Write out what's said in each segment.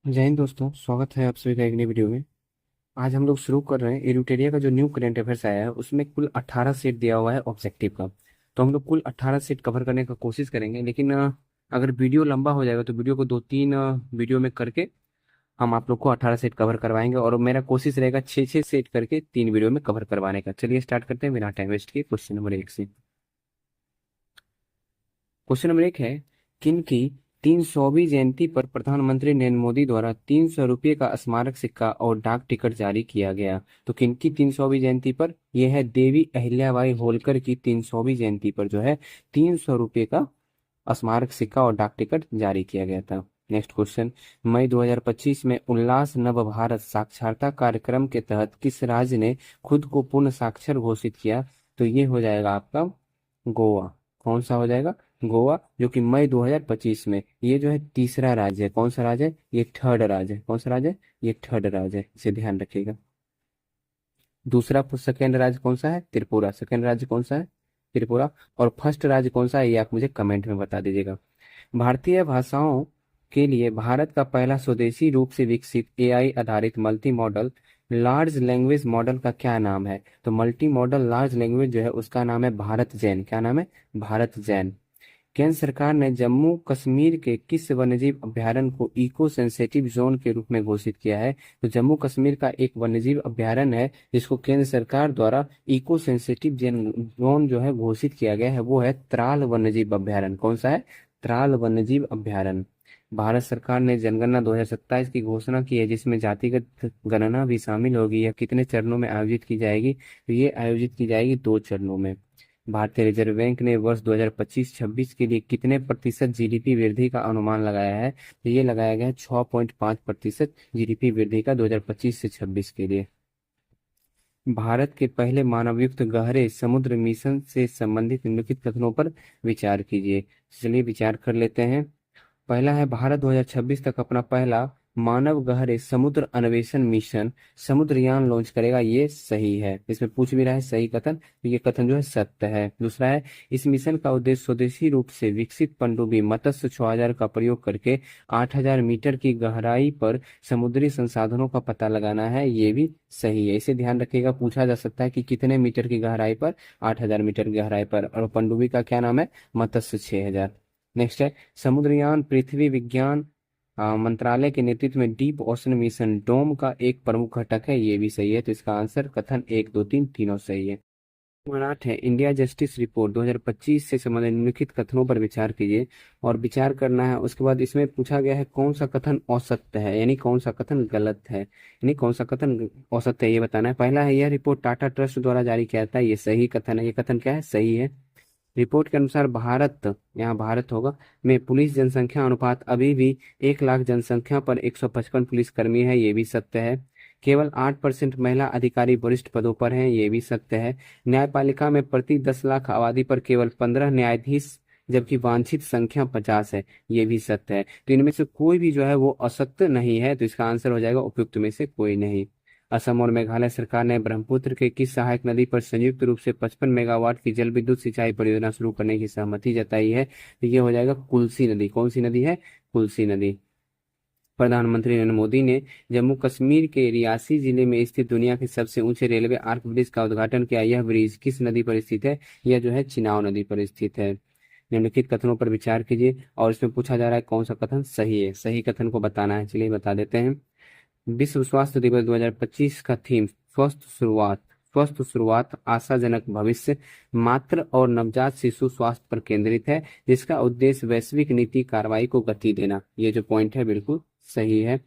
जय हिंद दोस्तों, स्वागत है आप सभी का एक नई वीडियो में। आज हम लोग शुरू कर रहे हैं एडुटेरिया का जो न्यू करंट अफेयर्स आया है उसमें कुल 18 सेट दिया हुआ है ऑब्जेक्टिव का। तो हम लोग कुल 18 सेट कवर करने का कोशिश करेंगे, लेकिन अगर वीडियो लंबा हो जाएगा तो वीडियो को दो तीन वीडियो में करके हम आप लोग को 18 सेट कवर करवाएंगे, और मेरा कोशिश रहेगा 6-6 सेट करके 3 वीडियो में कवर करवाने का। चलिए स्टार्ट करते हैं बिना टाइम वेस्ट किए क्वेश्चन नंबर 1 से। क्वेश्चन नंबर 1 है, किन की 300वीं जयंती पर प्रधानमंत्री नरेंद्र मोदी द्वारा 300 रुपये का स्मारक सिक्का और डाक टिकट जारी किया गया? तो किन की 300वीं जयंती पर? यह है देवी अहिल्याबाई होलकर की 300वीं जयंती पर जो है 300 रुपये का स्मारक सिक्का और डाक टिकट जारी किया गया था। नेक्स्ट क्वेश्चन, मई 2025 में उल्लास नव भारत साक्षरता कार्यक्रम के तहत किस राज्य ने खुद को पूर्ण साक्षर घोषित किया? तो ये हो जाएगा आपका गोवा। कौन सा हो जाएगा? गोवा, जो कि मई 2025 में, ये जो है तीसरा राज्य है। कौन सा राज्य है? ये थर्ड राज्य है। कौन सा राज्य है? ये थर्ड राज्य है, इसे ध्यान रखिएगा। दूसरा सेकेंड राज्य कौन सा है? त्रिपुरा। सेकेंड राज्य कौन सा है? त्रिपुरा। और फर्स्ट राज्य कौन सा है ये आप मुझे कमेंट में बता दीजिएगा। भारतीय भाषाओं के लिए भारत का पहला स्वदेशी रूप से विकसित एआई आधारित multi modal large language model का क्या नाम है? तो मल्टी मॉडल लार्ज लैंग्वेज जो है उसका नाम है भारत जैन। क्या नाम है? भारत जैन। केंद्र सरकार ने जम्मू कश्मीर के किस वन्यजीव अभयारण्य को इको सेंसिटिव जोन के रूप में घोषित किया है? तो जम्मू कश्मीर का एक वन्यजीव अभयारण्य है जिसको केंद्र सरकार द्वारा इको सेंसिटिव जोन जो है घोषित किया गया है, वो है त्राल वन्यजीव अभयारण्य। कौन सा है? त्राल वन्यजीव अभयारण्य। भारत सरकार ने जनगणना 2027 की घोषणा की है, जिसमें जातिगत गणना भी शामिल होगी। यह कितने चरणों में आयोजित की जाएगी? तो ये आयोजित की जाएगी 2 चरणों में। भारतीय रिजर्व बैंक ने वर्ष 2025-26 के लिए कितने प्रतिशत जीडीपी वृद्धि का अनुमान लगाया है? तो ये लगाया गया है 6.5% जीडीपी वृद्धि का 2025 से 26 के लिए। भारत के पहले मानवयुक्त गहरे समुद्र मिशन से संबंधित निम्नलिखित कथनों पर विचार कीजिए। चलिए विचार कर लेते हैं। पहला है, भारत 2026 तक अपना पहला मानव गहरे समुद्र अन्वेषण मिशन समुद्रयान लॉन्च करेगा। ये सही है। इसमें पूछ भी रहा है सही कथन, तो ये कथन जो है सत्य है। दूसरा है, इस मिशन का उद्देश्य स्वदेशी रूप से विकसित पनडुब्बी मत्स्य 6000 का प्रयोग करके 8000 मीटर की गहराई पर समुद्री संसाधनों का पता लगाना है। ये भी सही है। इसे ध्यान रखिएगा, पूछा जा सकता है कि कितने मीटर की गहराई पर? 8000 मीटर की गहराई पर। और पनडुब्बी का क्या नाम है? मत्स्य 6000। नेक्स्ट है, समुद्रयान पृथ्वी विज्ञान मंत्रालय के नेतृत्व में डीप ओशन मिशन डोम का एक प्रमुख घटक है। ये भी सही है। तो इसका आंसर कथन 1, 2, 3 तीनों सही है। नंबर 8 है, इंडिया जस्टिस रिपोर्ट 2025 से संबंधित निम्नलिखित कथनों पर विचार कीजिए। और विचार करना है। उसके बाद इसमें पूछा गया है कौन सा कथन औसत्य है, यानी कौन सा कथन गलत है, यानी कौन सा कथन औसत्य है, ये बताना है। पहला है, यह रिपोर्ट टाटा ट्रस्ट द्वारा जारी किया था। ये सही कथन है। ये कथन क्या है? सही है। रिपोर्ट के अनुसार भारत, यहाँ भारत होगा, में पुलिस जनसंख्या अनुपात अभी भी 1 लाख जनसंख्या पर 155 पुलिसकर्मी है। ये भी सत्य है। केवल 8% महिला अधिकारी वरिष्ठ पदों पर हैं। ये भी सत्य है। न्यायपालिका में प्रति 10 लाख आबादी पर केवल 15 न्यायाधीश, जबकि वांछित संख्या 50 है। ये भी सत्य है। तो इनमें से कोई भी जो है वो असत्य नहीं है। तो इसका आंसर हो जाएगा उपयुक्त में से कोई नहीं। असम और मेघालय सरकार ने ब्रह्मपुत्र के किस सहायक नदी पर संयुक्त रूप से 55 मेगावाट की जल विद्युत सिंचाई परियोजना शुरू करने की सहमति जताई है? तो ये हो जाएगा कुल्सी नदी। कौन सी नदी है? कुल्सी नदी। प्रधानमंत्री नरेंद्र मोदी ने जम्मू कश्मीर के रियासी जिले में स्थित दुनिया के सबसे ऊंचे रेलवे आर्क ब्रिज का उद्घाटन किया। यह ब्रिज किस नदी पर स्थित है? यह जो है चिनाव नदी पर स्थित है। निम्नलिखित कथनों पर विचार कीजिए। और इसमें पूछा जा रहा है कौन सा कथन सही है। सही कथन को बताना है। चलिए बता देते हैं। विश्व स्वास्थ्य दिवस 2025 का थीम स्वस्थ शुरुआत, स्वस्थ शुरुआत आशाजनक भविष्य, मातृ और नवजात शिशु स्वास्थ्य पर केंद्रित है, जिसका उद्देश्य वैश्विक नीति कार्रवाई को गति देना। ये जो पॉइंट है बिल्कुल सही है।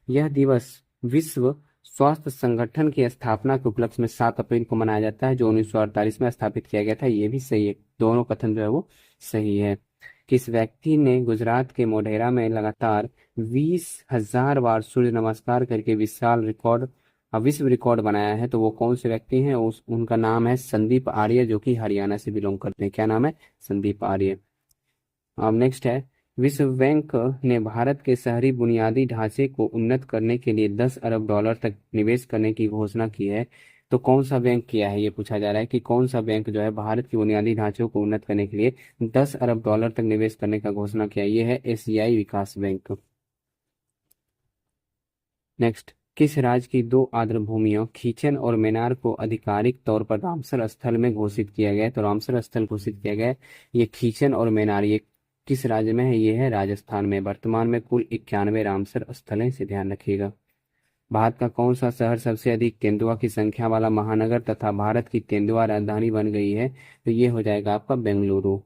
यह दिवस विश्व स्वास्थ्य संगठन की स्थापना के उपलक्ष्य में 7 अप्रैल को मनाया जाता है, जो 1948 में स्थापित किया गया था। ये भी सही है। दोनों कथन जो है वो सही है। किस व्यक्ति ने गुजरात के मोढेरा में लगातार 20,000 बार सूर्य नमस्कार करके विशाल रिकॉर्ड, विश्व रिकॉर्ड बनाया है? तो वो कौन से व्यक्ति हैं? उनका नाम है संदीप आर्य, जो कि हरियाणा से बिलोंग करते हैं। क्या नाम है? संदीप आर्य। अब नेक्स्ट है, विश्व बैंक ने भारत के शहरी बुनियादी ढांचे को उन्नत करने के लिए 10 अरब डॉलर तक निवेश करने की घोषणा की है। तो कौन सा बैंक किया है? ये पूछा जा रहा है कि कौन सा बैंक जो है भारत के बुनियादी ढांचे को उन्नत करने के लिए 10 अरब डॉलर तक निवेश करने का घोषणा किया है? ये है एशियाई विकास बैंक। नेक्स्ट, किस राज्य की दो आर्द्रभूमियों खीचन और मेनार को आधिकारिक तौर पर रामसर स्थल में घोषित किया गया है? तो रामसर स्थल घोषित किया गया है। ये खीचन और मेनार ये किस राज्य में है? ये है राजस्थान में। वर्तमान में कुल 91 रामसर स्थल हैं, इसे ध्यान रखिएगा। भारत का कौन सा शहर सबसे अधिक तेंदुआ की संख्या वाला महानगर तथा भारत की तेंदुआ राजधानी बन गई है? तो ये हो जाएगा आपका बेंगलुरु।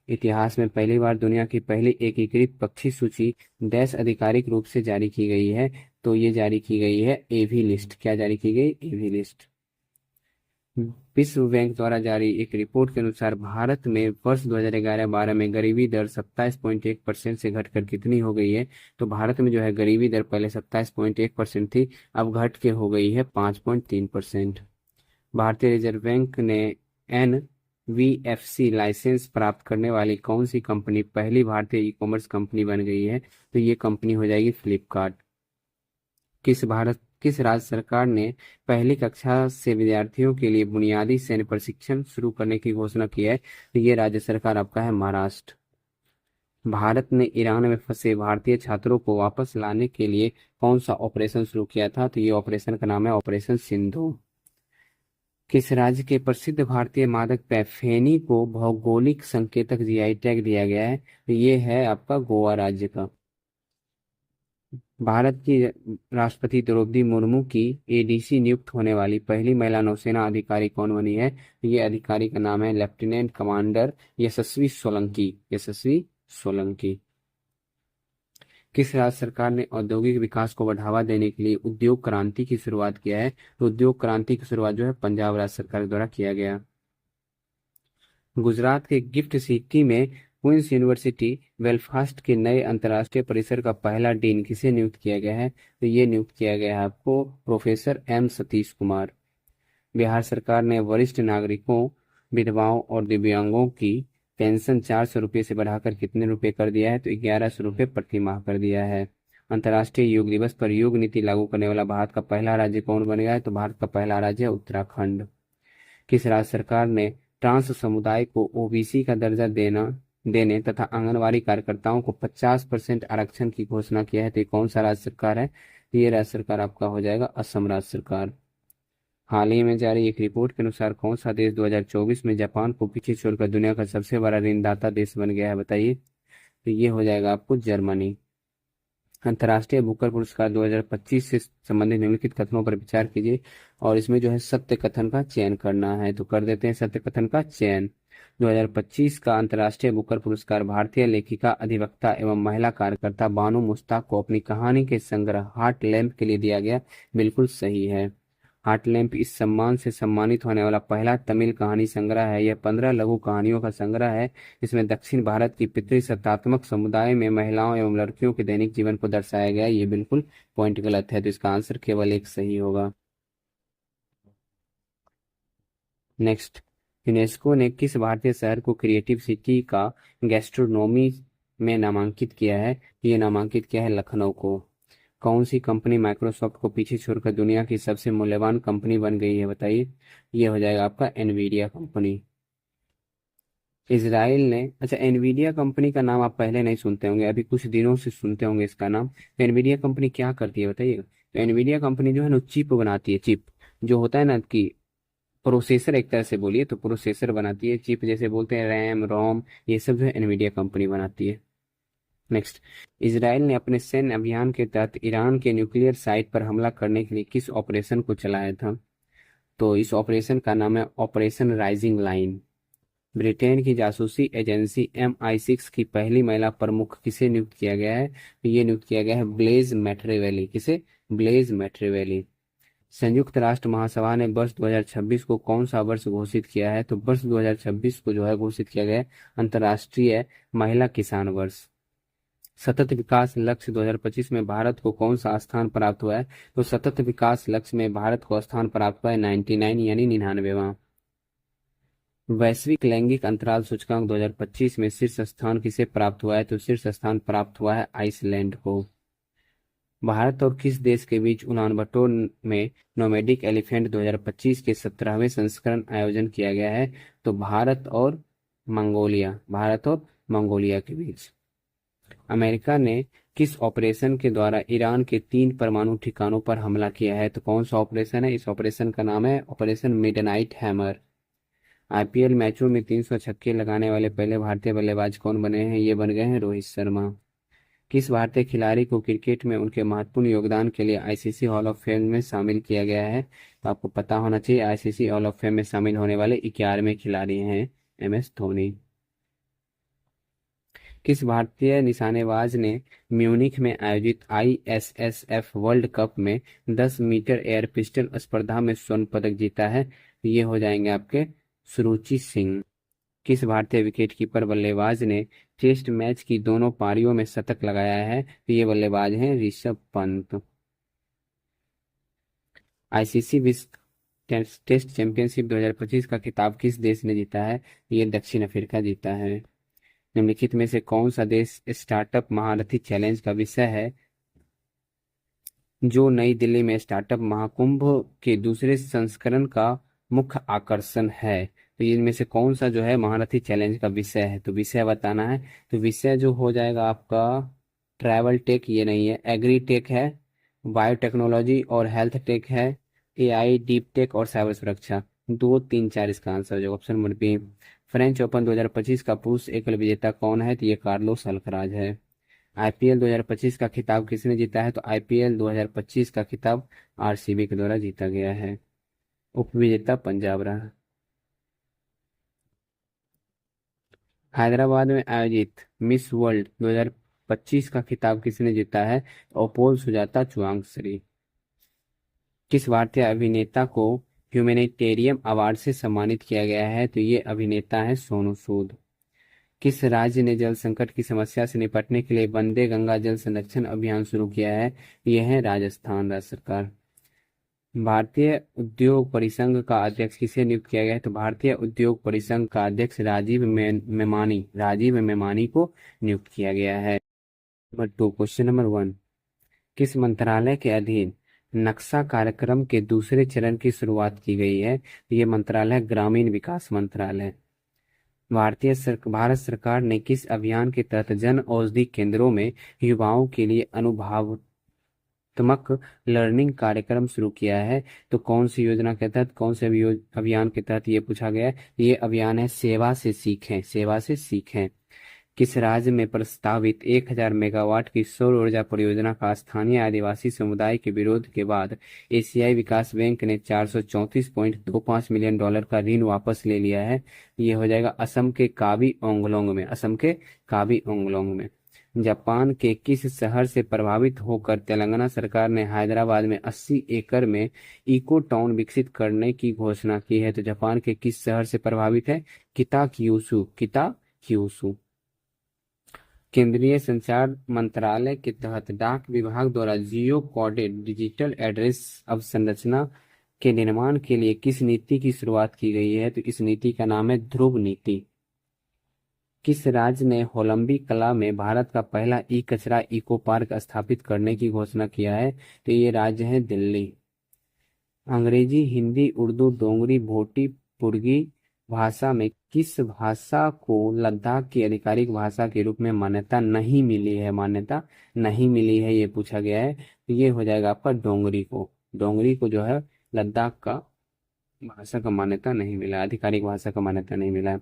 इतिहास में पहली बार दुनिया की पहली एकीकृत पक्षी सूची देश आधिकारिक रूप से जारी की गई है। तो ये जारी की गई है एवी लिस्ट। क्या जारी की गई? एवी लिस्ट। विश्व बैंक द्वारा जारी एक रिपोर्ट के अनुसार भारत में वर्ष 2011-12 में गरीबी दर 27.1% से घटकर कितनी हो गई है? तो भारत में जो है गरीबी दर पहले 27.1% थी, अब घट के हो गई है 5.3%। भारतीय रिजर्व बैंक ने NBFC लाइसेंस प्राप्त करने वाली कौन सी कंपनी पहली भारतीय ई-कॉमर्स कंपनी बन गई है? तो ये कंपनी हो जाएगी फ्लिपकार्ट। किस राज्य सरकार ने पहली कक्षा से विद्यार्थियों के लिए बुनियादी सैन्य प्रशिक्षण शुरू करने की घोषणा की है? तो ये राज्य सरकार आपका है महाराष्ट्र। भारत ने ईरान में फंसे भारतीय छात्रों को वापस लाने के लिए कौन सा ऑपरेशन शुरू किया था? तो ये ऑपरेशन का नाम है ऑपरेशन सिंधु। किस राज्य के प्रसिद्ध भारतीय मादक पेय फेनी को भौगोलिक संकेतक जीआई टैग दिया गया है? तो ये है आपका गोवा राज्य का। भारत की राष्ट्रपति द्रौपदी मुर्मू की एडीसी नियुक्त होने वाली पहली महिला नौसेना अधिकारी कौन बनी है? ये अधिकारी का नाम है लेफ्टिनेंट कमांडर यशस्वी सोलंकी। यशस्वी सोलंकी। किस राज्य सरकार ने औद्योगिक विकास को बढ़ावा देने के लिए उद्योग क्रांति की शुरुआत किया है? तो उद्योग क्रांति की शुरुआत जो है पंजाब राज्य सरकार द्वारा किया गया। गुजरात के गिफ्ट सिटी में क्वींस यूनिवर्सिटी बेलफास्ट के नए अंतर्राष्ट्रीय परिसर का पहला डीन किसे नियुक्त किया गया है? तो ये नियुक्त किया गया है आपको प्रोफेसर M सतीश कुमार। बिहार सरकार ने वरिष्ठ नागरिकों, विधवाओं और दिव्यांगों की पेंशन 400 रुपये से बढ़ाकर कितने रुपए कर दिया है? तो 1100 रुपये प्रति माह कर दिया है। अंतर्राष्ट्रीय योग दिवस पर योग नीति लागू करने वाला भारत का पहला राज्य कौन बन गया है? तो भारत का पहला राज्य है उत्तराखंड। किस राज्य सरकार ने ट्रांस समुदाय को ओबीसी का दर्जा देने तथा आंगनबाड़ी कार्यकर्ताओं को 50% आरक्षण की घोषणा किया है? तो ये कौन सा राज्य सरकार है? ये राज्य सरकार आपका हो जाएगा असम राज्य सरकार। हाल ही में जारी एक रिपोर्ट के अनुसार कौन सा देश 2024 में जापान को पीछे छोड़कर दुनिया का सबसे बड़ा ऋणदाता देश बन गया है? बताइए। तो ये हो जाएगा आपको जर्मनी। अंतर्राष्ट्रीय बुकर पुरस्कार 2025 से संबंधित निम्नलिखित कथनों पर विचार कीजिए और इसमें जो है सत्य कथन का चयन करना है। तो कर देते हैं सत्य कथन का चयन। 2025 का अंतर्राष्ट्रीय बुकर पुरस्कार भारतीय लेखिका, अधिवक्ता एवं महिला कार्यकर्ता बानो मुश्ताक को अपनी कहानी के संग्रह हार्ट लैम्प के लिए दिया गया। बिल्कुल सही है। हार्ट लैम्प इस सम्मान से सम्मानित होने वाला पहला तमिल कहानी संग्रह है। यह 15 लघु कहानियों का संग्रह है। इसमें दक्षिण भारत की पितृसत्तात्मक समुदाय में महिलाओं एवं लड़कियों के दैनिक जीवन को दर्शाया गया है। ये बिल्कुल पॉइंट गलत है, तो इसका आंसर केवल एक सही होगा। नेक्स्ट, यूनेस्को ने किस भारतीय शहर को क्रिएटिव सिटी का गैस्ट्रोनॉमी में नामांकित किया है? ये नामांकित किया है लखनऊ को। कौन सी कंपनी माइक्रोसॉफ्ट को पीछे छोड़कर दुनिया की सबसे मूल्यवान कंपनी बन गई है? बताइए। ये हो जाएगा आपका एनवीडिया कंपनी। इसराइल ने, अच्छा, एनवीडिया कंपनी का नाम आप पहले नहीं सुनते होंगे, अभी कुछ दिनों से सुनते होंगे इसका नाम। तो एनवीडिया कंपनी क्या करती है बताइएगा। तो एनवीडिया कंपनी जो है ना चिप बनाती है। चिप जो होता है ना कि प्रोसेसर, एक तरह से बोलिए तो प्रोसेसर बनाती है। चिप जैसे बोलते हैं रैम रोम, ये सब जो है एनवीडिया कंपनी बनाती है। नेक्स्ट, इसराइल ने अपने सैन्य अभियान के तहत ईरान के न्यूक्लियर साइट पर हमला करने के लिए किस ऑपरेशन को चलाया था? तो इस ऑपरेशन का नाम है ऑपरेशन राइजिंग लाइन। ब्रिटेन की जासूसी एजेंसी MI6 की पहली महिला प्रमुख किसे नियुक्त किया गया है? तो ये नियुक्त किया गया है ब्लेज मैट्रेवेली। किसे? ब्लेज मैट्रेवेली। संयुक्त राष्ट्र महासभा ने वर्ष 2026 को कौन सा वर्ष घोषित किया है? तो वर्ष 2026 को जो है घोषित किया गया है अंतर्राष्ट्रीय महिला किसान वर्ष। सतत विकास लक्ष्य 2025 में भारत को कौन सा स्थान प्राप्त हुआ है? तो सतत विकास लक्ष्य में भारत को स्थान प्राप्त हुआ है 99 यानी 99वां। वैश्विक लैंगिक अंतराल सूचकांक 2025 में शीर्ष स्थान किसे प्राप्त हुआ है? तो शीर्ष स्थान प्राप्त हुआ है आइसलैंड को। भारत और किस देश के बीच उलानबटोर में नोमैडिक एलिफेंट 2025 के 17वें संस्करण आयोजन किया गया है? तो भारत और मंगोलिया के बीच। अमेरिका ने किस ऑपरेशन के द्वारा ईरान के 3 परमाणु ठिकानों पर हमला किया है? तो कौन सा ऑपरेशन है? इस ऑपरेशन का नाम है ऑपरेशन मिडनाइट हैमर। आईपीएल मैचों में 300 छक्के लगाने वाले पहले भारतीय बल्लेबाज कौन बने हैं? ये बन गए हैं रोहित शर्मा। किस भारतीय खिलाड़ी को क्रिकेट में उनके महत्वपूर्ण योगदान के लिए आईसीसी हॉल ऑफ फेम में शामिल किया गया है? तो आपको पता होना चाहिए, आईसीसी हॉल ऑफ फेम में शामिल होने वाले 11वें खिलाड़ी हैं एमएस धोनी। किस भारतीय निशानेबाज ने म्यूनिख में आयोजित आईएसएसएफ वर्ल्ड कप में 10 मीटर एयर पिस्टल स्पर्धा में स्वर्ण पदक जीता है? तो ये हो जाएंगे आपके सुरुचि सिंह। किस भारतीय विकेटकीपर बल्लेबाज ने टेस्ट मैच की दोनों पारियों में शतक लगाया है? तो ये बल्लेबाज हैं ऋषभ पंत। आईसीसी विश्व टेस्ट चैंपियनशिप 2025 का खिताब किस देश ने जीता है? ये दक्षिण अफ्रीका जीता है। निम्नलिखित में से कौन सा देश स्टार्टअप महारथी चैलेंज का विषय है, जो नई दिल्ली में स्टार्टअप महाकुंभ के दूसरे संस्करण का मुख्य आकर्षण है? तो इनमें से कौन सा जो है महारथी चैलेंज का विषय है? तो विषय बताना है। तो विषय जो हो जाएगा आपका ट्रैवल टेक, ये नहीं है, एग्री टेक है, बायोटेक्नोलॉजी और हेल्थ टेक है, एआई डीप टेक और साइबर सुरक्षा। 2 3 4 इसका आंसर जो option number B. French Open 2025 का पुरुष एकल विजेता कौन है? तो ये कार्लोस अल्कराज है। आईपीएल 2025 का खिताब किसने जीता है? तो आईपीएल 2025 का खिताब आरसीबी के द्वारा जीता गया है। उपविजेता पंजाब रहा। हैदराबाद में आयोजित मिस वर्ल्ड 2025 का खिताब किसने जीता है? अपोल सुजाता चुआंगश्री। किस भारतीय अभिनेता को ह्यूमैनिटेरियन अवार्ड से सम्मानित किया गया है? तो ये अभिनेता है सोनू सूद। किस राज्य ने जल संकट की समस्या से निपटने के लिए वंदे गंगा जल संरक्षण अभियान शुरू किया है? यह है राजस्थान राज्य सरकार। भारतीय उद्योग परिसंघ का अध्यक्ष किसे नियुक्त किया गया है? तो भारतीय उद्योग परिसंघ का अध्यक्ष राजीव मेमानी को नियुक्त किया गया है। Number 2, question number 1। किस मंत्रालय के अधीन नक्शा कार्यक्रम के दूसरे चरण की शुरुआत की गई है? ये मंत्रालय ग्रामीण विकास मंत्रालय। भारत सरकार ने किस अभियान के तहत जन औषधि केंद्रों में युवाओं के लिए अनुभवात्मक लर्निंग कार्यक्रम शुरू किया है? तो कौन सी योजना के तहत, कौन से अभियान के तहत ये पूछा गया है? ये अभियान है सेवा से सीखें, सेवा से सीखें। किस राज्य में प्रस्तावित 1000 मेगावाट की सौर ऊर्जा परियोजना का स्थानीय आदिवासी समुदाय के विरोध के बाद एशियाई विकास बैंक ने $434.25 मिलियन का ऋण वापस ले लिया है? ये हो जाएगा असम के काबी ओंगलोंग में, असम के काबी ओंगलोंग में। जापान के किस शहर से प्रभावित होकर तेलंगाना सरकार ने हैदराबाद में 80 एकड़ में इको टाउन विकसित करने की घोषणा की है? तो जापान के किस शहर से प्रभावित है? किताक्यूसु। केंद्रीय संचार मंत्रालय के तहत डाक विभाग द्वारा जियो कोडेड डिजिटल एड्रेस अवसंरचना के निर्माण के लिए किस नीति की शुरुआत की गई है? तो इस नीति का नाम है ध्रुव नीति। किस राज्य ने होलंबी कला में भारत का पहला ई कचरा इको पार्क स्थापित करने की घोषणा किया है? तो ये राज्य है दिल्ली। अंग्रेजी, हिंदी, उर्दू, डोगरी, भोटी, पुर्गी भाषा में किस भाषा को लद्दाख की आधिकारिक भाषा के रूप में मान्यता नहीं मिली है? मान्यता नहीं मिली है, ये पूछा गया है। तो ये हो जाएगा आपका डोंगरी को, डोंगरी को जो है लद्दाख का भाषा का मान्यता नहीं मिला, आधिकारिक भाषा का मान्यता नहीं मिला है।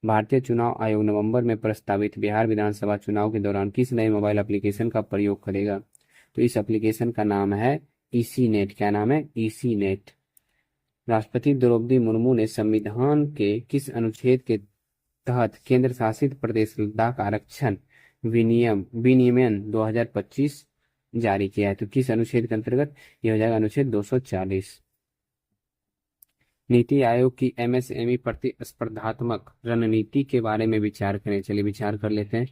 भारतीय चुनाव आयोग नवंबर में प्रस्तावित बिहार विधानसभा चुनाव के दौरान किस नए मोबाइल एप्लीकेशन का प्रयोग करेगा? तो इस एप्लीकेशन का नाम है ईसी नेट। क्या नाम है? EC net. राष्ट्रपति द्रौपदी मुर्मू ने संविधान के किस अनुच्छेद के तहत केंद्र शासित प्रदेश लद्दाख आरक्षण विनियमन 2025 जारी किया है? तो किस अनुच्छेद के अंतर्गत? यह हो जाएगा अनुच्छेद 240। नीति आयोग की एमएसएमई प्रतिस्पर्धात्मक रणनीति के बारे में विचार करें। चलिए विचार कर लेते हैं।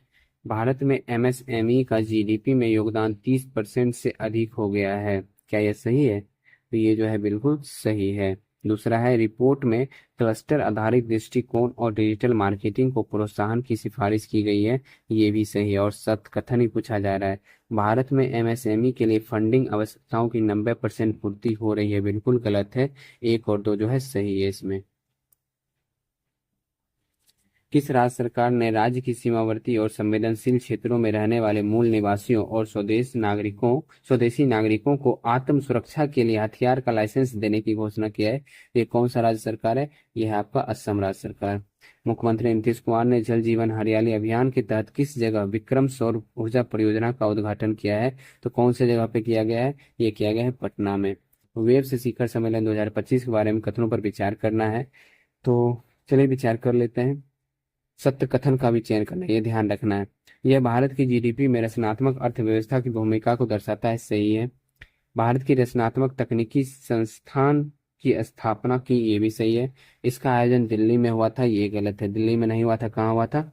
भारत में एमएसएमई का जीडीपी में योगदान 30% से अधिक हो गया है। क्या यह सही है? तो ये जो है बिल्कुल सही है। दूसरा है, रिपोर्ट में क्लस्टर आधारित दृष्टिकोण और डिजिटल मार्केटिंग को प्रोत्साहन की सिफारिश की गई है। ये भी सही है। और सत्य कथन ही पूछा जा रहा है। भारत में एमएसएमई के लिए फंडिंग आवश्यकताओं की 90% पूर्ति हो रही है। बिल्कुल गलत है। 1 और 2 जो है सही है इसमें। किस राज्य सरकार ने राज्य की सीमावर्ती और संवेदनशील क्षेत्रों में रहने वाले मूल निवासियों और स्वदेशी नागरिकों को आत्म सुरक्षा के लिए हथियार का लाइसेंस देने की घोषणा किया है? ये कौन सा राज्य सरकार है? यह है आपका असम राज्य सरकार। मुख्यमंत्री नीतीश कुमार ने जल जीवन हरियाली अभियान के तहत किस जगह विक्रम सौर ऊर्जा परियोजना का उद्घाटन किया है? तो कौन सी जगह पे किया गया है? ये किया गया है पटना में। वेब से शिखर सम्मेलन 2025 के बारे में कथनों पर विचार करना है। तो चलिए विचार कर लेते हैं। सत्य कथन का भी चयन करना है, ये ध्यान रखना है। यह भारत की जीडीपी में रचनात्मक अर्थव्यवस्था की भूमिका को दर्शाता है, सही है। भारत की रचनात्मक तकनीकी संस्थान की स्थापना की, ये भी सही है। इसका आयोजन दिल्ली में हुआ था, ये गलत है। दिल्ली में नहीं हुआ था, कहाँ हुआ था?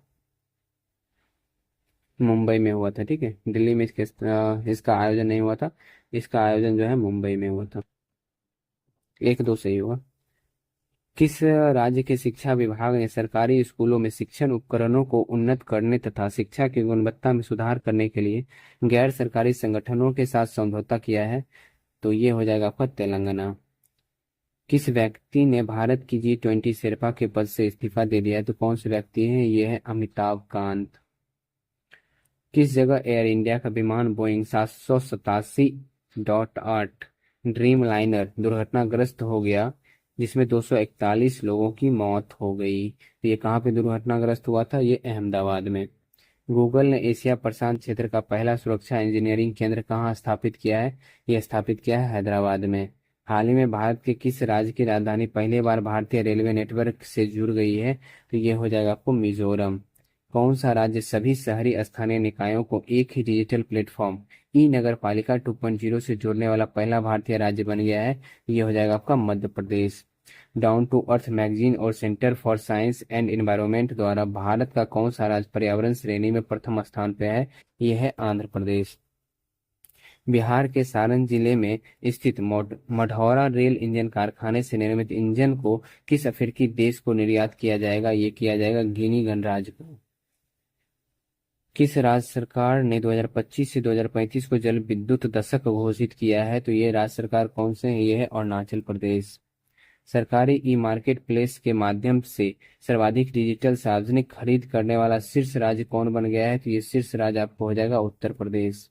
मुंबई में हुआ था। ठीक है, दिल्ली में इसका आयोजन नहीं हुआ था। इसका आयोजन जो है मुंबई में हुआ था। एक दो सही हुआ। किस राज्य के शिक्षा विभाग ने सरकारी स्कूलों में शिक्षण उपकरणों को उन्नत करने तथा शिक्षा की गुणवत्ता में सुधार करने के लिए गैर सरकारी संगठनों के साथ समझौता किया है? तो ये हो जाएगा आपका तेलंगाना। किस व्यक्ति ने भारत की G20 शेरपा के पद से इस्तीफा दे दिया है? तो कौन से व्यक्ति हैं? ये है अमिताभ कांत। किस जगह एयर इंडिया का विमान बोइंग 787.8 ड्रीम लाइनर दुर्घटनाग्रस्त हो गया, जिसमें 241 लोगों की मौत हो गई? तो ये कहाँ पे दुर्घटनाग्रस्त हुआ था? ये अहमदाबाद में। गूगल ने एशिया प्रशांत क्षेत्र का पहला सुरक्षा इंजीनियरिंग केंद्र कहाँ स्थापित किया है? ये स्थापित किया है हैदराबाद में। हाल ही में भारत के किस राज्य की राजधानी पहली बार भारतीय रेलवे नेटवर्क से जुड़ गई है? तो ये हो जाएगा आपको मिजोरम। कौन सा राज्य सभी शहरी स्थानीय निकायों को एक ही डिजिटल प्लेटफॉर्म ई नगर पालिका 2.0 से जोड़ने वाला पहला भारतीय राज्य बन गया है? ये हो जाएगा आपका Madhya Pradesh. Down to earth magazine और centre for science and environment द्वारा भारत का कौन सा राज्य पर्यावरण श्रेणी में प्रथम स्थान पर है? यह है आंध्र प्रदेश। बिहार के सारण जिले में स्थित मढ़ौरा रेल इंजन कारखाने से निर्मित इंजन को किस अफ्रीकी देश को निर्यात किया जाएगा? ये किया जाएगा गिनी गणराज्य को। किस राज्य सरकार ने 2025 से 2035 को जल विद्युत दशक घोषित किया है? तो ये राज्य सरकार कौन से हैं? ये है अरुणाचल प्रदेश। सरकारी ई मार्केट प्लेस के माध्यम से सर्वाधिक डिजिटल सार्वजनिक खरीद करने वाला शीर्ष राज्य कौन बन गया है? तो ये शीर्ष राज्य आपको हो जाएगा उत्तर प्रदेश।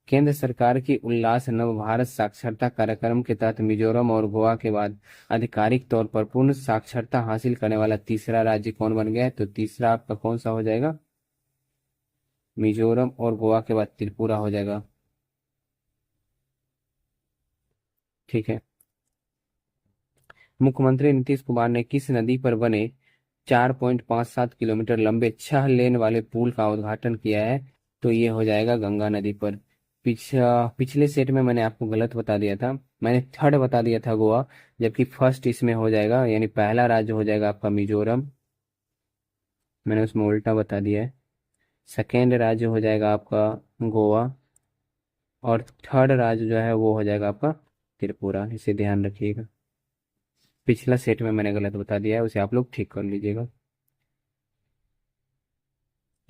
केंद्र सरकार की उल्लास नव भारत साक्षरता कार्यक्रम के तहत मिजोरम और गोवा के बाद आधिकारिक तौर पर पूर्ण साक्षरता हासिल करने वाला तीसरा राज्य कौन बन गया है? तो तीसरा आपका कौन सा हो जाएगा? मिजोरम और गोवा के बाद त्रिपुरा हो जाएगा। ठीक है। मुख्यमंत्री नीतीश कुमार ने किस नदी पर बने 4.57 किलोमीटर लंबे 6 लेन वाले पुल का उद्घाटन किया है? तो ये हो जाएगा गंगा नदी पर। पिछले सेट में मैंने आपको गलत बता दिया था, मैंने थर्ड बता दिया था गोवा, जबकि फर्स्ट इसमें हो जाएगा, यानी पहला राज्य हो जाएगा आपका मिजोरम। मैंने उसमें उल्टा बता दिया है। सेकेंड राज्य हो जाएगा आपका गोवा और थर्ड राज्य जो है वो हो जाएगा आपका त्रिपुरा। इसे ध्यान रखिएगा, पिछला सेट में मैंने गलत बता दिया है, उसे आप लोग ठीक कर लीजिएगा।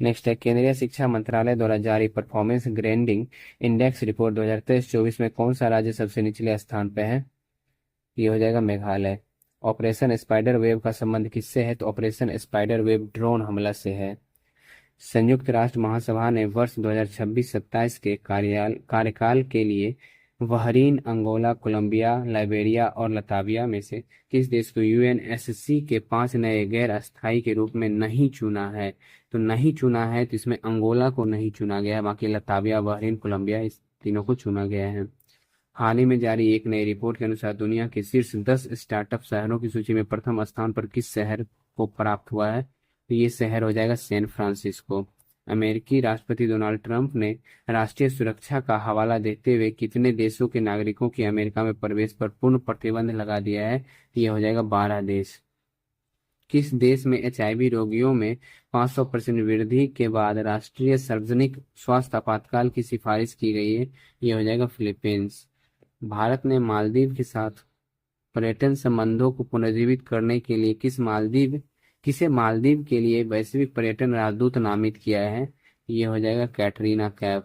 नेक्स्ट है, केंद्रीय शिक्षा मंत्रालय द्वारा जारी परफॉर्मेंस ग्रेडिंग इंडेक्स रिपोर्ट 2023-24 में कौन सा राज्य सबसे निचले स्थान पर है? ये हो जाएगा मेघालय। ऑपरेशन स्पाइडर वेब का संबंध किससे है? तो ऑपरेशन स्पाइडर वेब ड्रोन हमला से है। संयुक्त राष्ट्र महासभा ने वर्ष 2026-27 के कार्यकाल के लिए बहरीन, अंगोला, कोलंबिया, लाइबेरिया और लताविया में से किस देश को यूएनएससी के 5 नए गैर अस्थायी के रूप में नहीं चुना है? तो नहीं चुना है तो इसमें अंगोला को नहीं चुना गया है, बाकी लताविया, बहरीन, कोलंबिया इस तीनों को चुना गया है। हाल ही में जारी एक नई रिपोर्ट के अनुसार दुनिया के शीर्ष 10 स्टार्टअप शहरों की सूची में प्रथम स्थान पर किस शहर को प्राप्त हुआ है? तो ये शहर हो जाएगा सैन फ्रांसिस्को। अमेरिकी राष्ट्रपति डोनाल्ड ट्रंप ने राष्ट्रीय सुरक्षा का हवाला देते हुए कितने देशों के नागरिकों के अमेरिका में प्रवेश पर पूर्ण प्रतिबंध लगा दिया है? ये हो जाएगा 12 देश। किस देश में एचआईवी रोगियों में 500% वृद्धि के बाद राष्ट्रीय सार्वजनिक स्वास्थ्य आपातकाल की सिफारिश की गई है? ये हो जाएगा फिलीपींस। भारत ने मालदीव के साथ पर्यटन संबंधों को पुनर्जीवित करने के लिए किसे मालदीव के लिए वैश्विक पर्यटन राजदूत नामित किया है? ये हो जाएगा कैटरीना कैफ।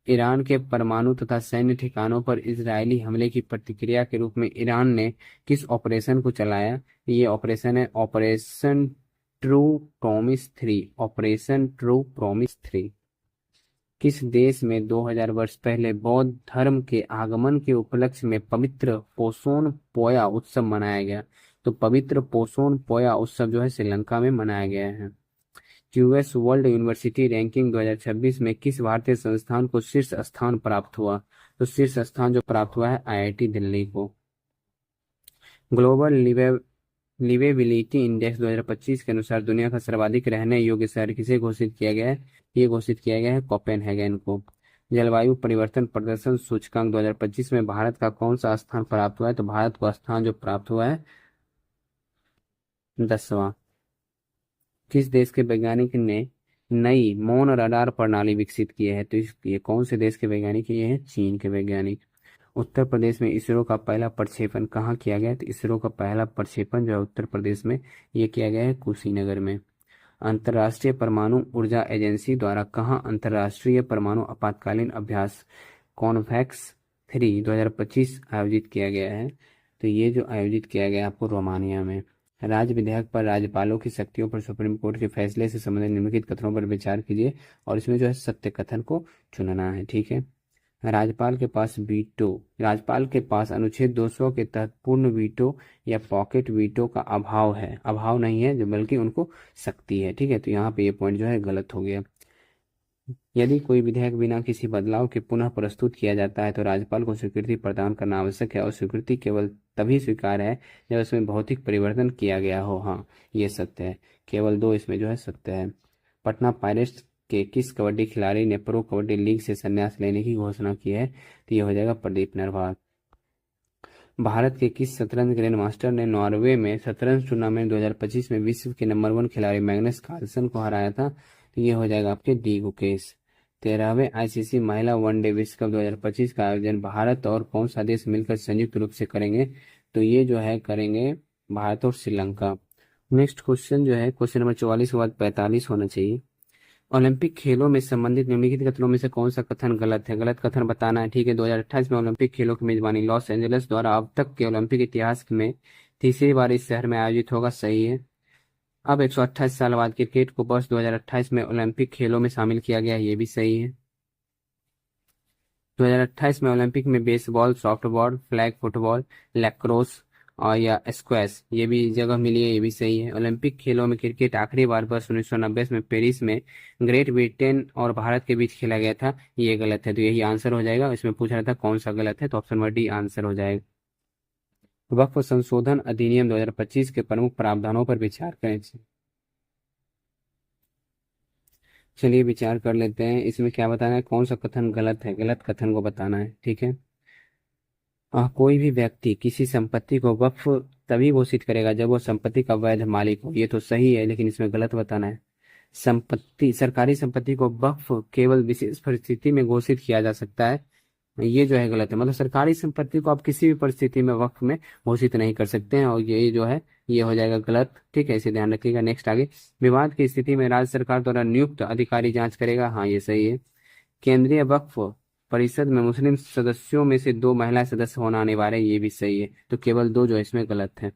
ईरान के परमाणु तथा सैन्य ठिकानों पर इजरायली हमले की प्रतिक्रिया के रूप में ईरान ने किस ऑपरेशन को चलाया? ये ऑपरेशन है operation true promise 3, operation true promise 3 किस देश में 2000 वर्ष पहले बौद्ध धर्म के आगमन के उपलक्ष्य में पवित्र पोसोन पोया उत्सव मनाया गया? तो पवित्र पोसोन पोया उत्सव जो है श्रीलंका में मनाया गया है। यूएस वर्ल्ड यूनिवर्सिटी रैंकिंग 2026 में किस भारतीय संस्थान को शीर्ष स्थान प्राप्त हुआ? तो शीर्ष स्थान जो प्राप्त हुआ है आईआईटी दिल्ली को। ग्लोबल लिवेबिलिटी इंडेक्स 2025 के अनुसार दुनिया का सर्वाधिक रहने योग्य शहर किसे घोषित किया गया है? ये घोषित किया गया है कोपेनहेगन को। जलवायु परिवर्तन प्रदर्शन सूचकांक 2025 में भारत का कौन सा स्थान प्राप्त हुआ है? तो भारत को स्थान जो प्राप्त हुआ है 10वां। किस देश के वैज्ञानिक ने नई मौन रडार प्रणाली विकसित की है? तो ये कौन से देश के वैज्ञानिक? ये है चीन के वैज्ञानिक। उत्तर प्रदेश में इसरो का पहला प्रक्षेपण कहाँ किया गया? तो इसरो का पहला प्रक्षेपण जो है उत्तर प्रदेश में ये किया गया है कुशीनगर में। अंतर्राष्ट्रीय परमाणु ऊर्जा एजेंसी द्वारा कहाँ अंतर्राष्ट्रीय परमाणु आपातकालीन अभ्यास कॉन्वेक्स 3 2025 आयोजित किया गया है? तो ये जो आयोजित किया गया आपको रोमानिया में। राज्य विधेयक पर राज्यपालों की शक्तियों पर सुप्रीम कोर्ट के फैसले से संबंधित निम्नलिखित कथनों पर विचार कीजिए और इसमें जो है सत्य कथन को चुनना है। ठीक है। राज्यपाल के पास अनुच्छेद 200 के तहत पूर्ण वीटो या पॉकेट वीटो का अभाव है, अभाव नहीं है जो बल्कि उनको शक्ति है। ठीक है। तो यहाँ पे ये पॉइंट जो है गलत हो गया। यदि कोई विधेयक बिना किसी बदलाव के पुनः प्रस्तुत किया जाता है तो राज्यपाल को स्वीकृति प्रदान करना आवश्यक है और स्वीकृति केवल तभी स्वीकार है जब उसमें भौतिक परिवर्तन किया गया हो। हाँ, ये सत्य है। केवल 2 इसमें जो है सत्य है। पटना पायरेट्स के किस कबड्डी खिलाड़ी ने प्रो कबड्डी लीग से संन्यास लेने की घोषणा की है? तो ये हो जाएगा प्रदीप नरवाल। भारत के किस शतरंज ग्रैंड मास्टर ने नॉर्वे में शतरंज टूर्नामेंट 2025 में विश्व के नंबर 1 खिलाड़ी मैग्नस कार्लसन को हराया था? तो ये हो जाएगा आपके डी गुकेश। 13वें आईसीसी महिला वनडे विश्व कप 2025 का आयोजन भारत और कौन सा देश मिलकर संयुक्त रूप से करेंगे? तो ये जो है करेंगे भारत और श्रीलंका। नेक्स्ट क्वेश्चन जो है क्वेश्चन नंबर 44 के बाद 45 होना चाहिए। ओलंपिक खेलों में संबंधित निम्नलिखित कथनों में से कौन सा कथन गलत है? गलत कथन बताना है। ठीक है। 2028 में ओलंपिक खेलों की मेजबानी लॉस एंजलिस द्वारा अब तक के ओलंपिक इतिहास में तीसरी बार इस शहर में आयोजित होगा। सही है। अब 128 साल बाद क्रिकेट को वर्ष 2028 में ओलंपिक खेलों में शामिल किया गया, ये भी सही है। 2028 में ओलंपिक में baseball, softball, flag football, lacrosse और या स्क्वैश ये भी जगह मिली है, ये भी सही है। ओलंपिक खेलों में क्रिकेट आखिरी बार वर्ष 1990 में पेरिस में ग्रेट ब्रिटेन और भारत के बीच खेला गया था, ये गलत है। तो यही आंसर हो जाएगा। इसमें पूछ रहा था कौन सा गलत है, तो ऑप्शन नंबर डी आंसर हो जाएगा। वक्फ संशोधन अधिनियम 2025 के प्रमुख प्रावधानों पर विचार करें। चलिए विचार कर लेते हैं। इसमें क्या बताना है, कौन सा कथन गलत है, गलत कथन को बताना है। ठीक है। कोई भी व्यक्ति किसी संपत्ति को वक्फ तभी घोषित करेगा जब वो संपत्ति का वैध मालिक हो, ये तो सही है, लेकिन इसमें गलत बताना है। सरकारी संपत्ति को वक्फ केवल विशेष परिस्थिति में घोषित किया जा सकता है, ये जो है गलत है। मतलब सरकारी संपत्ति को आप किसी भी परिस्थिति में वक्फ में घोषित नहीं कर सकते हैं, और ये जो है ये हो जाएगा गलत। ठीक है, इसे ध्यान रखिएगा। नेक्स्ट आगे, विवाद की स्थिति में राज्य सरकार द्वारा नियुक्त अधिकारी जांच करेगा, हाँ ये सही है। केंद्रीय वक्फ परिषद में मुस्लिम सदस्यों में से 2 महिला सदस्य होना अनिवार्य, ये भी सही है। तो केवल 2 जो है इसमें गलत है।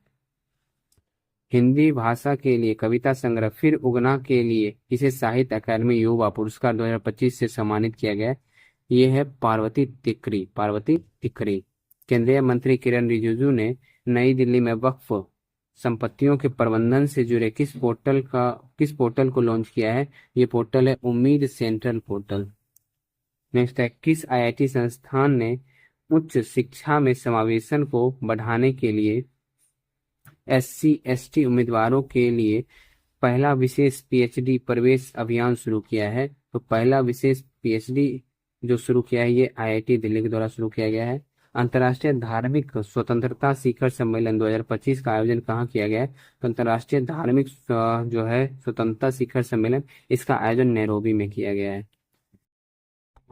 हिंदी भाषा के लिए कविता संग्रह फिर उगना के लिए इसे साहित्य अकादमी युवा पुरस्कार 2025 से सम्मानित किया गया। ये है पार्वती तिकरी, पार्वती तिकरी। केंद्रीय मंत्री किरण रिजिजू ने नई दिल्ली में वक्फ संपत्तियों के प्रबंधन से जुड़े किस पोर्टल को लॉन्च किया है? ये पोर्टल है उम्मीद सेंट्रल पोर्टल। नेक्स्ट है, किस आईआईटी संस्थान ने उच्च शिक्षा में समावेशन को बढ़ाने के लिए SC/ST उम्मीदवारों के लिए पहला विशेष PhD प्रवेश अभियान शुरू किया है? तो पहला विशेष PhD जो शुरू किया है ये IIT दिल्ली के द्वारा शुरू किया गया है। अंतर्राष्ट्रीय धार्मिक स्वतंत्रता शिखर सम्मेलन 2025 का आयोजन कहाँ किया गया है? तो अंतर्राष्ट्रीय धार्मिक जो है स्वतंत्रता शिखर सम्मेलन, इसका आयोजन नैरोबी में किया गया है।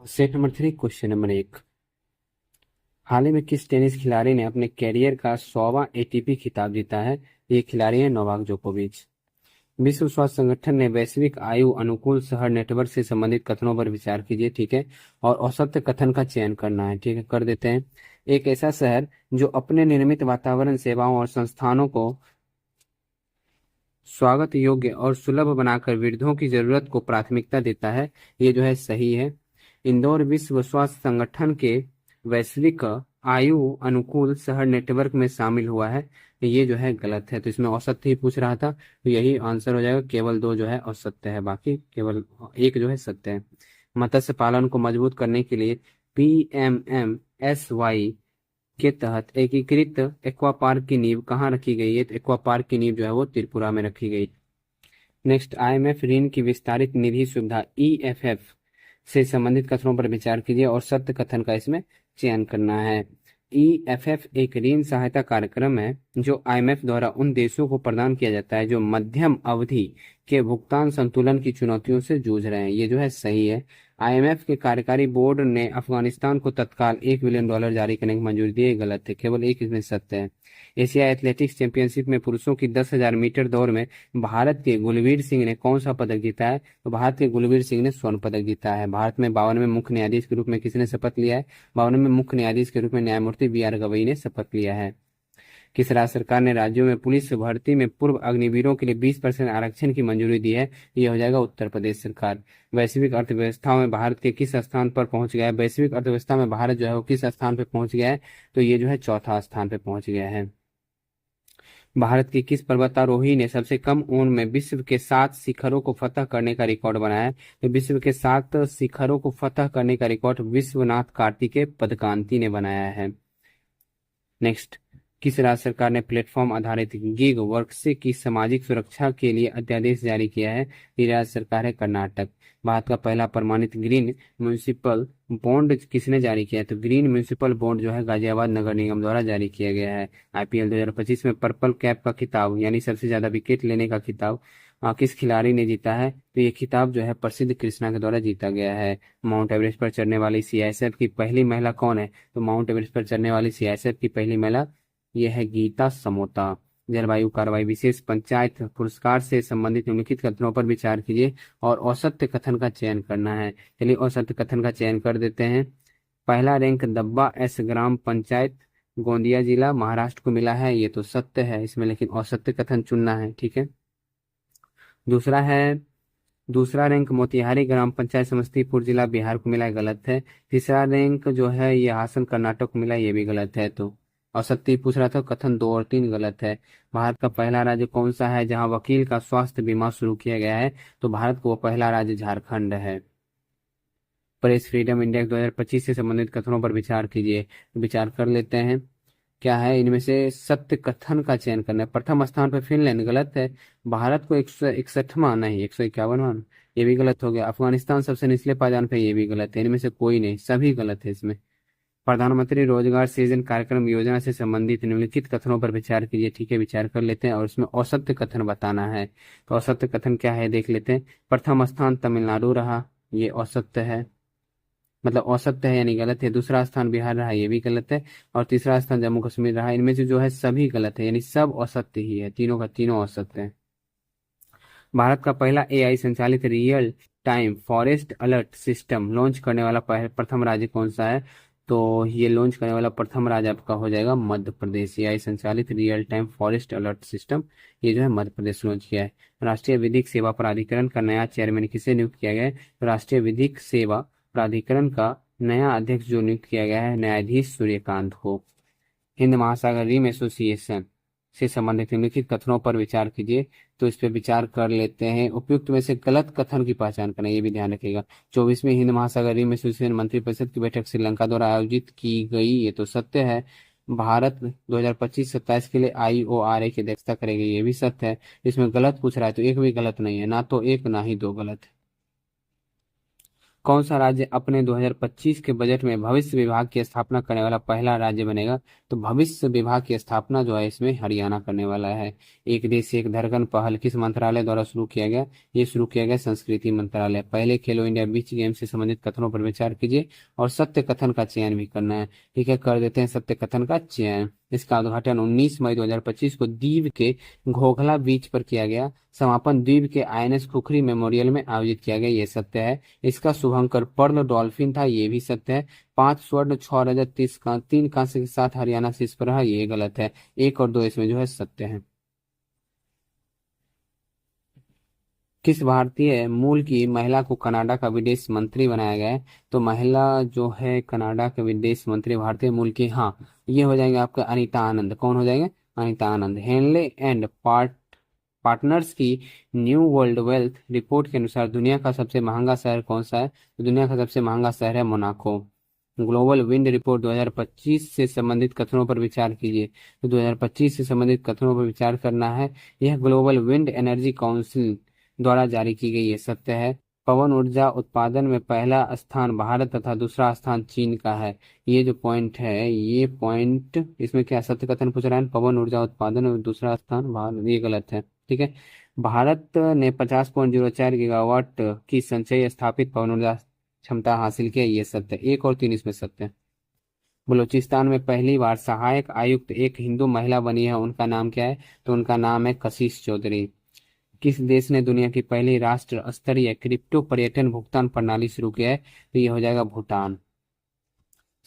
सेट नंबर 3 क्वेश्चन नंबर 1, हाल ही में किस टेनिस खिलाड़ी ने अपने कैरियर का 100वां ATP खिताब जीता है? ये खिलाड़ी है नोवाक जोकोविच। विश्व स्वास्थ्य संगठन ने वैश्विक आयु अनुकूल शहर नेटवर्क से संबंधित कथनों पर विचार कीजिए। ठीक है, और औसत कथन का चयन करना है। ठीक है, कर देते हैं। एक ऐसा शहर जो अपने निर्मित वातावरण, सेवाओं और संस्थानों को स्वागत योग्य और सुलभ बनाकर वृद्धों की जरूरत को प्राथमिकता देता है, ये जो है सही है। इंदौर विश्व स्वास्थ्य संगठन के वैश्विक आयु अनुकूल शहर नेटवर्क में शामिल हुआ है, ये जो है गलत है। तो इसमें औसत ही पूछ रहा था, तो यही आंसर हो जाएगा। केवल दो जो है असत्य है, बाकी केवल एक जो है सत्य है। मत्स्य पालन को मजबूत करने के लिए PMMSY के तहत एकीकृत एक्वा पार्क की नींव कहाँ रखी गई है? तो एक्वा पार्क की नींव जो है वो त्रिपुरा में रखी गई। नेक्स्ट, IMF ऋण की विस्तारित निधि सुविधा EFF से संबंधित कथनों पर विचार कीजिए और सत्य कथन का इसमें चयन करना है। EFF एक ऋण सहायता कार्यक्रम है जो IMF द्वारा उन देशों को प्रदान किया जाता है जो मध्यम अवधि के भुगतान संतुलन की चुनौतियों से जूझ रहे हैं, ये जो है सही है। IMF के कार्यकारी बोर्ड ने अफगानिस्तान को तत्काल $1 बिलियन जारी करने की मंजूरी दी है, गलत है। केवल एक इसमें सत्य है। एशिया एथलेटिक्स चैंपियनशिप में पुरुषों की 10,000 मीटर दौड़ में भारत के गुलवीर सिंह ने कौन सा पदक जीता है? तो भारत के गुलवीर सिंह ने स्वर्ण पदक जीता है। भारत में 52वें मुख्य न्यायाधीश के रूप में किसने शपथ लिया है? 52वें मुख्य न्यायाधीश के रूप में न्यायमूर्ति BR गवई ने शपथ लिया है। किस राज्य सरकार ने राज्यों में पुलिस भर्ती में पूर्व अग्निवीरों के लिए 20% आरक्षण की मंजूरी दी है? यह हो जाएगा उत्तर प्रदेश सरकार। वैश्विक अर्थव्यवस्थाओं में भारत के किस स्थान पर पहुंच गया है? वैश्विक अर्थव्यवस्था में भारत जो है वो किस स्थान पर पहुंच गया है? तो ये जो है चौथा स्थान पर पहुंच गया है। भारत की किस पर्वतारोही ने सबसे कम उम्र में विश्व के 7 शिखरों को फतह करने का रिकॉर्ड बनाया है? तो विश्व के 7 शिखरों को फतह करने का रिकॉर्ड विश्वनाथ कार्तिकेय पदकांति ने बनाया है। नेक्स्ट, किस राज्य सरकार ने प्लेटफॉर्म आधारित गिग वर्कर्स की सामाजिक सुरक्षा के लिए अध्यादेश जारी किया है? ये राज्य सरकार है कर्नाटक। भारत का पहला प्रमाणित ग्रीन म्यूनिसिपल बॉन्ड किसने जारी किया है? तो ग्रीन म्यूनिसिपल बॉन्ड जो है गाजियाबाद नगर निगम द्वारा जारी किया गया है। IPL 2025 में पर्पल कैप का खिताब यानी सबसे ज्यादा विकेट लेने का खिताब किस खिलाड़ी ने जीता है? तो ये खिताब जो है प्रसिद्ध कृष्णा के द्वारा जीता गया है। माउंट एवरेस्ट पर चढ़ने वाली CISF की पहली महिला कौन है? तो माउंट एवरेस्ट पर चढ़ने वाली CISF की पहली महिला यह है गीता समोता। जलवायु कार्रवाई विशेष पंचायत पुरस्कार से संबंधित निम्नलिखित कथनों पर विचार कीजिए और औसत्य कथन का चयन करना है। चलिए औसत्य कथन का चयन कर देते हैं। पहला रैंक दब्बा S ग्राम पंचायत गोंदिया जिला महाराष्ट्र को मिला है, ये तो सत्य है इसमें, लेकिन औसत्य कथन चुनना है, ठीक है। दूसरा है, दूसरा रैंक मोतिहारी ग्राम पंचायत समस्तीपुर जिला बिहार को मिला है, गलत है। तीसरा रैंक जो है ये हासन कर्नाटक को मिला है, ये भी गलत है। तो और सत्य पूछ रहा था, कथन 2 और 3 गलत है। भारत का पहला राज्य कौन सा है जहां वकील का स्वास्थ्य बीमा शुरू किया गया है? तो भारत को पहला राज्य झारखंड है। प्रेस फ्रीडम इंडेक्स 2025 से संबंधित कथनों पर विचार कीजिए, तो विचार कर लेते हैं। क्या है इनमें से सत्य कथन का चयन करना है? प्रथम स्थान पर फिनलैंड, गलत है। भारत को 161वां नहीं 151वां, ये भी गलत हो गया। अफगानिस्तान सबसे निचले पायदान पे, ये भी गलत है। इनमें से कोई नहीं, सभी गलत है इसमें। प्रधानमंत्री रोजगार सृजन कार्यक्रम योजना से संबंधित निम्नलिखित कथनों पर विचार कीजिए, ठीक है, विचार कर लेते हैं और इसमें औसत्य कथन बताना है। तो औसत्य कथन क्या है देख लेते हैं। प्रथम स्थान तमिलनाडु रहा, ये औसत्य है, मतलब औसत्य है यानी गलत है। दूसरा स्थान बिहार रहा, ये भी गलत है। और तीसरा स्थान जम्मू कश्मीर रहा, इनमें से जो है सभी गलत है, यानी सब असत्य ही है, तीनों का तीनों असत्य है। भारत का पहला AI संचालित real time forest alert system launch करने वाला प्रथम राज्य कौन सा है? तो ये लॉन्च करने वाला प्रथम राज्य आपका हो जाएगा मध्य प्रदेश। AI संचालित real time forest alert system ये जो है मध्य प्रदेश लॉन्च किया है। राष्ट्रीय विधिक सेवा प्राधिकरण का नया चेयरमैन किसे नियुक्त किया गया है? तो राष्ट्रीय विधिक सेवा प्राधिकरण का नया अध्यक्ष जो नियुक्त किया गया है न्यायाधीश सूर्यकांत को। हिंद महासागर रिम एसोसिएशन से संबंधित निम्नलिखित कथनों पर विचार कीजिए, तो इस पे विचार कर लेते हैं। उपयुक्त में से गलत कथन की पहचान करना, ये भी ध्यान रखिएगा। 24वीं हिंद महासागर रिम एसोसिएशन मंत्रिपरिषद की बैठक श्रीलंका द्वारा आयोजित की गई, ये तो सत्य है। भारत 2025-27 के लिए IORA की अध्यक्षता करेगी, ये भी सत्य है। इसमें गलत पूछ रहा है तो एक भी गलत नहीं है, ना तो एक ना ही दो गलत है। कौन सा राज्य अपने 2025 के बजट में भविष्य विभाग की स्थापना करने वाला पहला राज्य बनेगा? तो भविष्य विभाग की स्थापना जो है इसमें हरियाणा करने वाला है। एक देश एक धड़कन पहल किस मंत्रालय द्वारा शुरू किया गया? ये शुरू किया गया संस्कृति मंत्रालय। पहले खेलो इंडिया बीच गेम से संबंधित कथनों पर विचार कीजिए और सत्य कथन का चयन भी करना है, ठीक है, कर देते हैं सत्य कथन का चयन। इसका उद्घाटन 19 मई 2025 को दीव के घोघला बीच पर किया गया। समापन द्वीप के INS खुखरी मेमोरियल में आयोजित किया गया, ये सत्य है। इसका शुभंकर पर्ल डॉल्फिन था, ये भी सत्य है। 5 स्वर्ण 6 रजत 3 कांस्य के साथ हरियाणा शीर्ष पर रहा, ये गलत है। 1 और 2 इसमें जो है सत्य है। किस भारतीय मूल की महिला को कनाडा का विदेश मंत्री बनाया गया है? तो महिला जो है कनाडा के विदेश मंत्री भारतीय मूल की, हाँ, ये हो जाएंगे आपका अनीता आनंद। कौन हो जाएंगे? अनीता आनंद। हेनले एंड पार्टनर्स की न्यू वर्ल्ड वेल्थ रिपोर्ट के अनुसार दुनिया का सबसे महंगा शहर कौन सा है? तो दुनिया का सबसे महंगा शहर है मोनाको। ग्लोबल विंड रिपोर्ट 2025 से संबंधित कथनों पर विचार कीजिए। तो 2025 से संबंधित कथनों पर विचार करना है। यह ग्लोबल विंड एनर्जी काउंसिल द्वारा जारी की गई ये सत्य है। पवन ऊर्जा उत्पादन में पहला स्थान भारत तथा दूसरा स्थान चीन का है। ये जो पॉइंट है, ये पॉइंट इसमें क्या सत्य कथन पूछ रहा है? पवन ऊर्जा उत्पादन में दूसरा स्थान भारत, ये गलत है। ठीक है। भारत ने 50.04 गीगावाट की संचयी स्थापित पवन ऊर्जा क्षमता हासिल की है, ये सत्य। एक और तीन इसमें सत्य है। बलूचिस्तान में पहली बार सहायक आयुक्त एक हिंदू महिला बनी है, उनका नाम क्या है? तो उनका नाम है कशिश चौधरी। किस देश ने दुनिया की पहली राष्ट्र स्तरीय क्रिप्टो पर्यटन भुगतान प्रणाली शुरू किया है? तो ये हो जाएगा भूटान।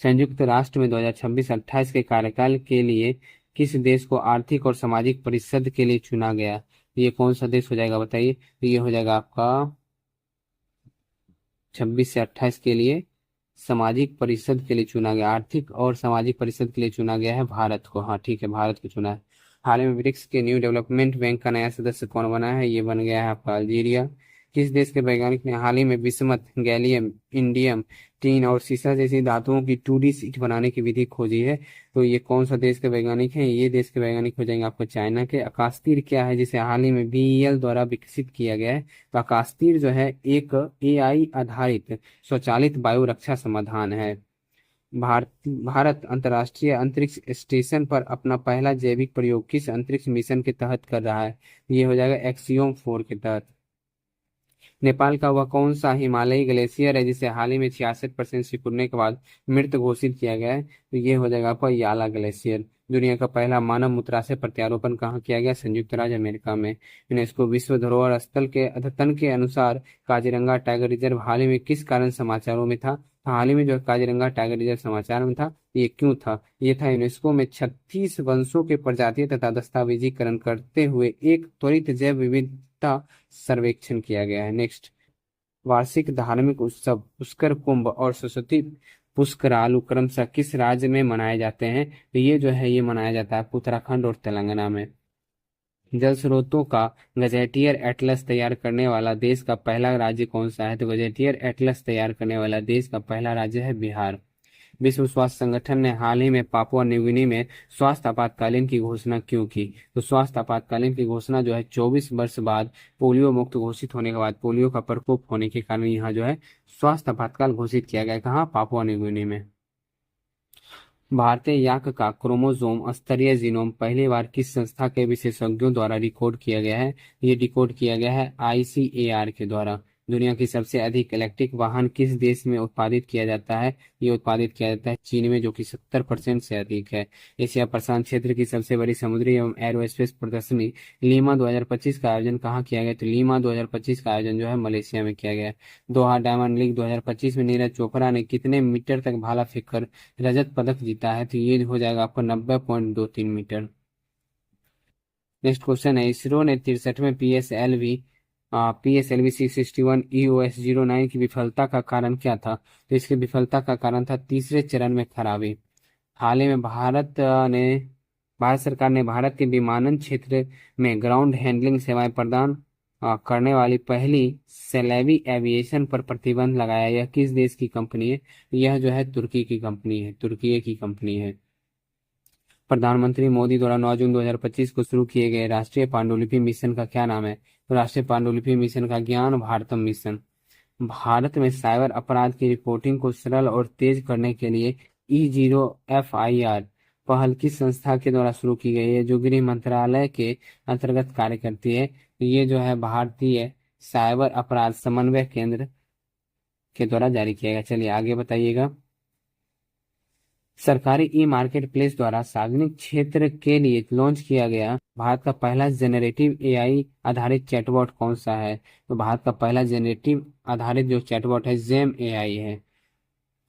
संयुक्त राष्ट्र में 2026-28 के कार्यकाल के लिए किस देश को आर्थिक और सामाजिक परिषद के लिए चुना गया? ये कौन सा देश हो जाएगा बताइए? तो ये हो जाएगा आपका 26 से 28 के लिए सामाजिक परिषद के लिए चुना गया, आर्थिक और सामाजिक परिषद के लिए चुना गया है भारत को। हाँ ठीक है, भारत को चुना है। हाल ही में ब्रिक्स के न्यू डेवलपमेंट बैंक का नया सदस्य कौन बना है? ये बन गया है आपका अल्जीरिया। किस देश के वैज्ञानिक ने हाल ही में बिस्मथ, गैलियम, इंडियम, टीन और सीसा जैसी धातुओं की 2D शीट बनाने की विधि खोजी है? तो ये कौन सा देश के वैज्ञानिक हैं? ये देश के वैज्ञानिक हो जाएंगे आपको चाइना के। आकाश तीर क्या है जिसे हाल ही में BEL द्वारा विकसित किया गया है? तो आकाश तीर जो है एक AI आधारित स्वचालित वायु रक्षा समाधान है। भारत अंतर्राष्ट्रीय अंतरिक्ष स्टेशन पर अपना पहला जैविक प्रयोग किस अंतरिक्ष मिशन के तहत कर रहा है? ये हो जाएगा एक्सियोम 4 के तहत। नेपाल का वह कौन सा हिमालयी ग्लेशियर है जिसे हाल ही में 66% सिकुड़ने के बाद मृत घोषित किया गया है? तो ये हो जाएगा आपका याला ग्लेशियर। दुनिया का पहला मानव मूत्राशय प्रत्यारोपण कहाँ किया गया? संयुक्त राज्य अमेरिका में। यूनेस्को विश्व धरोहर स्थल के अद्यतन के अनुसार काजीरंगा टाइगर रिजर्व हाल ही में किस कारण समाचारों में था? हाल ही में जो काजीरंगा टाइगर रिजर्व समाचार में था, ये क्यों था? ये था यूनेस्को में 36 वंशों के प्रजातीय तथा दस्तावेजीकरण करते हुए एक त्वरित जैव विविधता सर्वेक्षण किया गया है। नेक्स्ट, वार्षिक धार्मिक उत्सव पुष्कर कुंभ और सरस्वती पुष्करालु क्रमशः किस राज्य में मनाए जाते हैं? तो ये जो है ये मनाया जाता है उत्तराखंड और तेलंगाना में। जल स्रोतों का गजेटियर एटलस तैयार करने वाला देश का पहला राज्य कौन सा है? तो गजेटियर एटलस तैयार करने वाला देश का पहला राज्य है बिहार। विश्व स्वास्थ्य संगठन ने हाल ही में पापुआ न्यू गिनी में स्वास्थ्य आपातकालीन की घोषणा क्यों की? तो स्वास्थ्य आपातकालीन की घोषणा जो है 24 वर्ष बाद पोलियो मुक्त घोषित होने के बाद, पोलियो का प्रकोप होने के कारण यहाँ जो है स्वास्थ्य आपातकाल घोषित किया गया। कहाँ? पापुआ न्यू गिनी में। भारतीय याक का क्रोमोसोम स्तरीय जीनोम पहली बार किस संस्था के विशेषज्ञों द्वारा डिकोड किया गया है? ये डिकोड किया गया है ICAR के द्वारा। दुनिया की सबसे अधिक इलेक्ट्रिक वाहन किस देश में उत्पादित किया जाता है? ये उत्पादित किया जाता है चीन में, जो कि 70% से अधिक है। एशिया प्रशांत क्षेत्र की सबसे बड़ी समुद्री एवं एरोस्पेस प्रदर्शनी लीमा 2025 का आयोजन कहाँ किया गया? तो लीमा 2025 का आयोजन जो है मलेशिया में किया गया। दोहा डायमंड लीग 2025 में नीरज चोपड़ा ने कितने मीटर तक भाला फेंककर रजत पदक जीता है? तो ये हो जाएगा आपको 90.23 मीटर। नेक्स्ट क्वेश्चन है, इसरो ने 63वें PSLV 661 EOS 09 की विफलता का कारण क्या था? तो इसकी विफलता का कारण था तीसरे चरण में खराबी। हाल ही में भारत सरकार ने भारत के विमानन क्षेत्र में ग्राउंड हैंडलिंग सेवाएं प्रदान करने वाली पहली सेलेवी एविएशन पर प्रतिबंध लगाया। यह किस देश की कंपनी है? यह जो है तुर्की की कंपनी है, तुर्की की कंपनी है। प्रधानमंत्री मोदी द्वारा 9 जून 2025 को शुरू किए गए राष्ट्रीय पांडुलिपि मिशन का क्या नाम है? तो राष्ट्रीय पांडुलिपि मिशन का ज्ञान भारतम मिशन। भारत में साइबर अपराध की रिपोर्टिंग को सरल और तेज करने के लिए E0FIR पहल किस संस्था के द्वारा शुरू की गई है? जो गृह मंत्रालय के अंतर्गत कार्य करती है। तो ये जो है भारतीय साइबर अपराध समन्वय केंद्र के द्वारा जारी किया गया। चलिए आगे बताइएगा। सरकारी मार्केट प्लेस द्वारा सार्वजनिक क्षेत्र के लिए लॉन्च किया गया भारत का पहला जेनरेटिव AI आधारित चैटबॉट कौन सा है? तो भारत का पहला जेनरेटिव आधारित जो चैटबॉट है जेम AI है।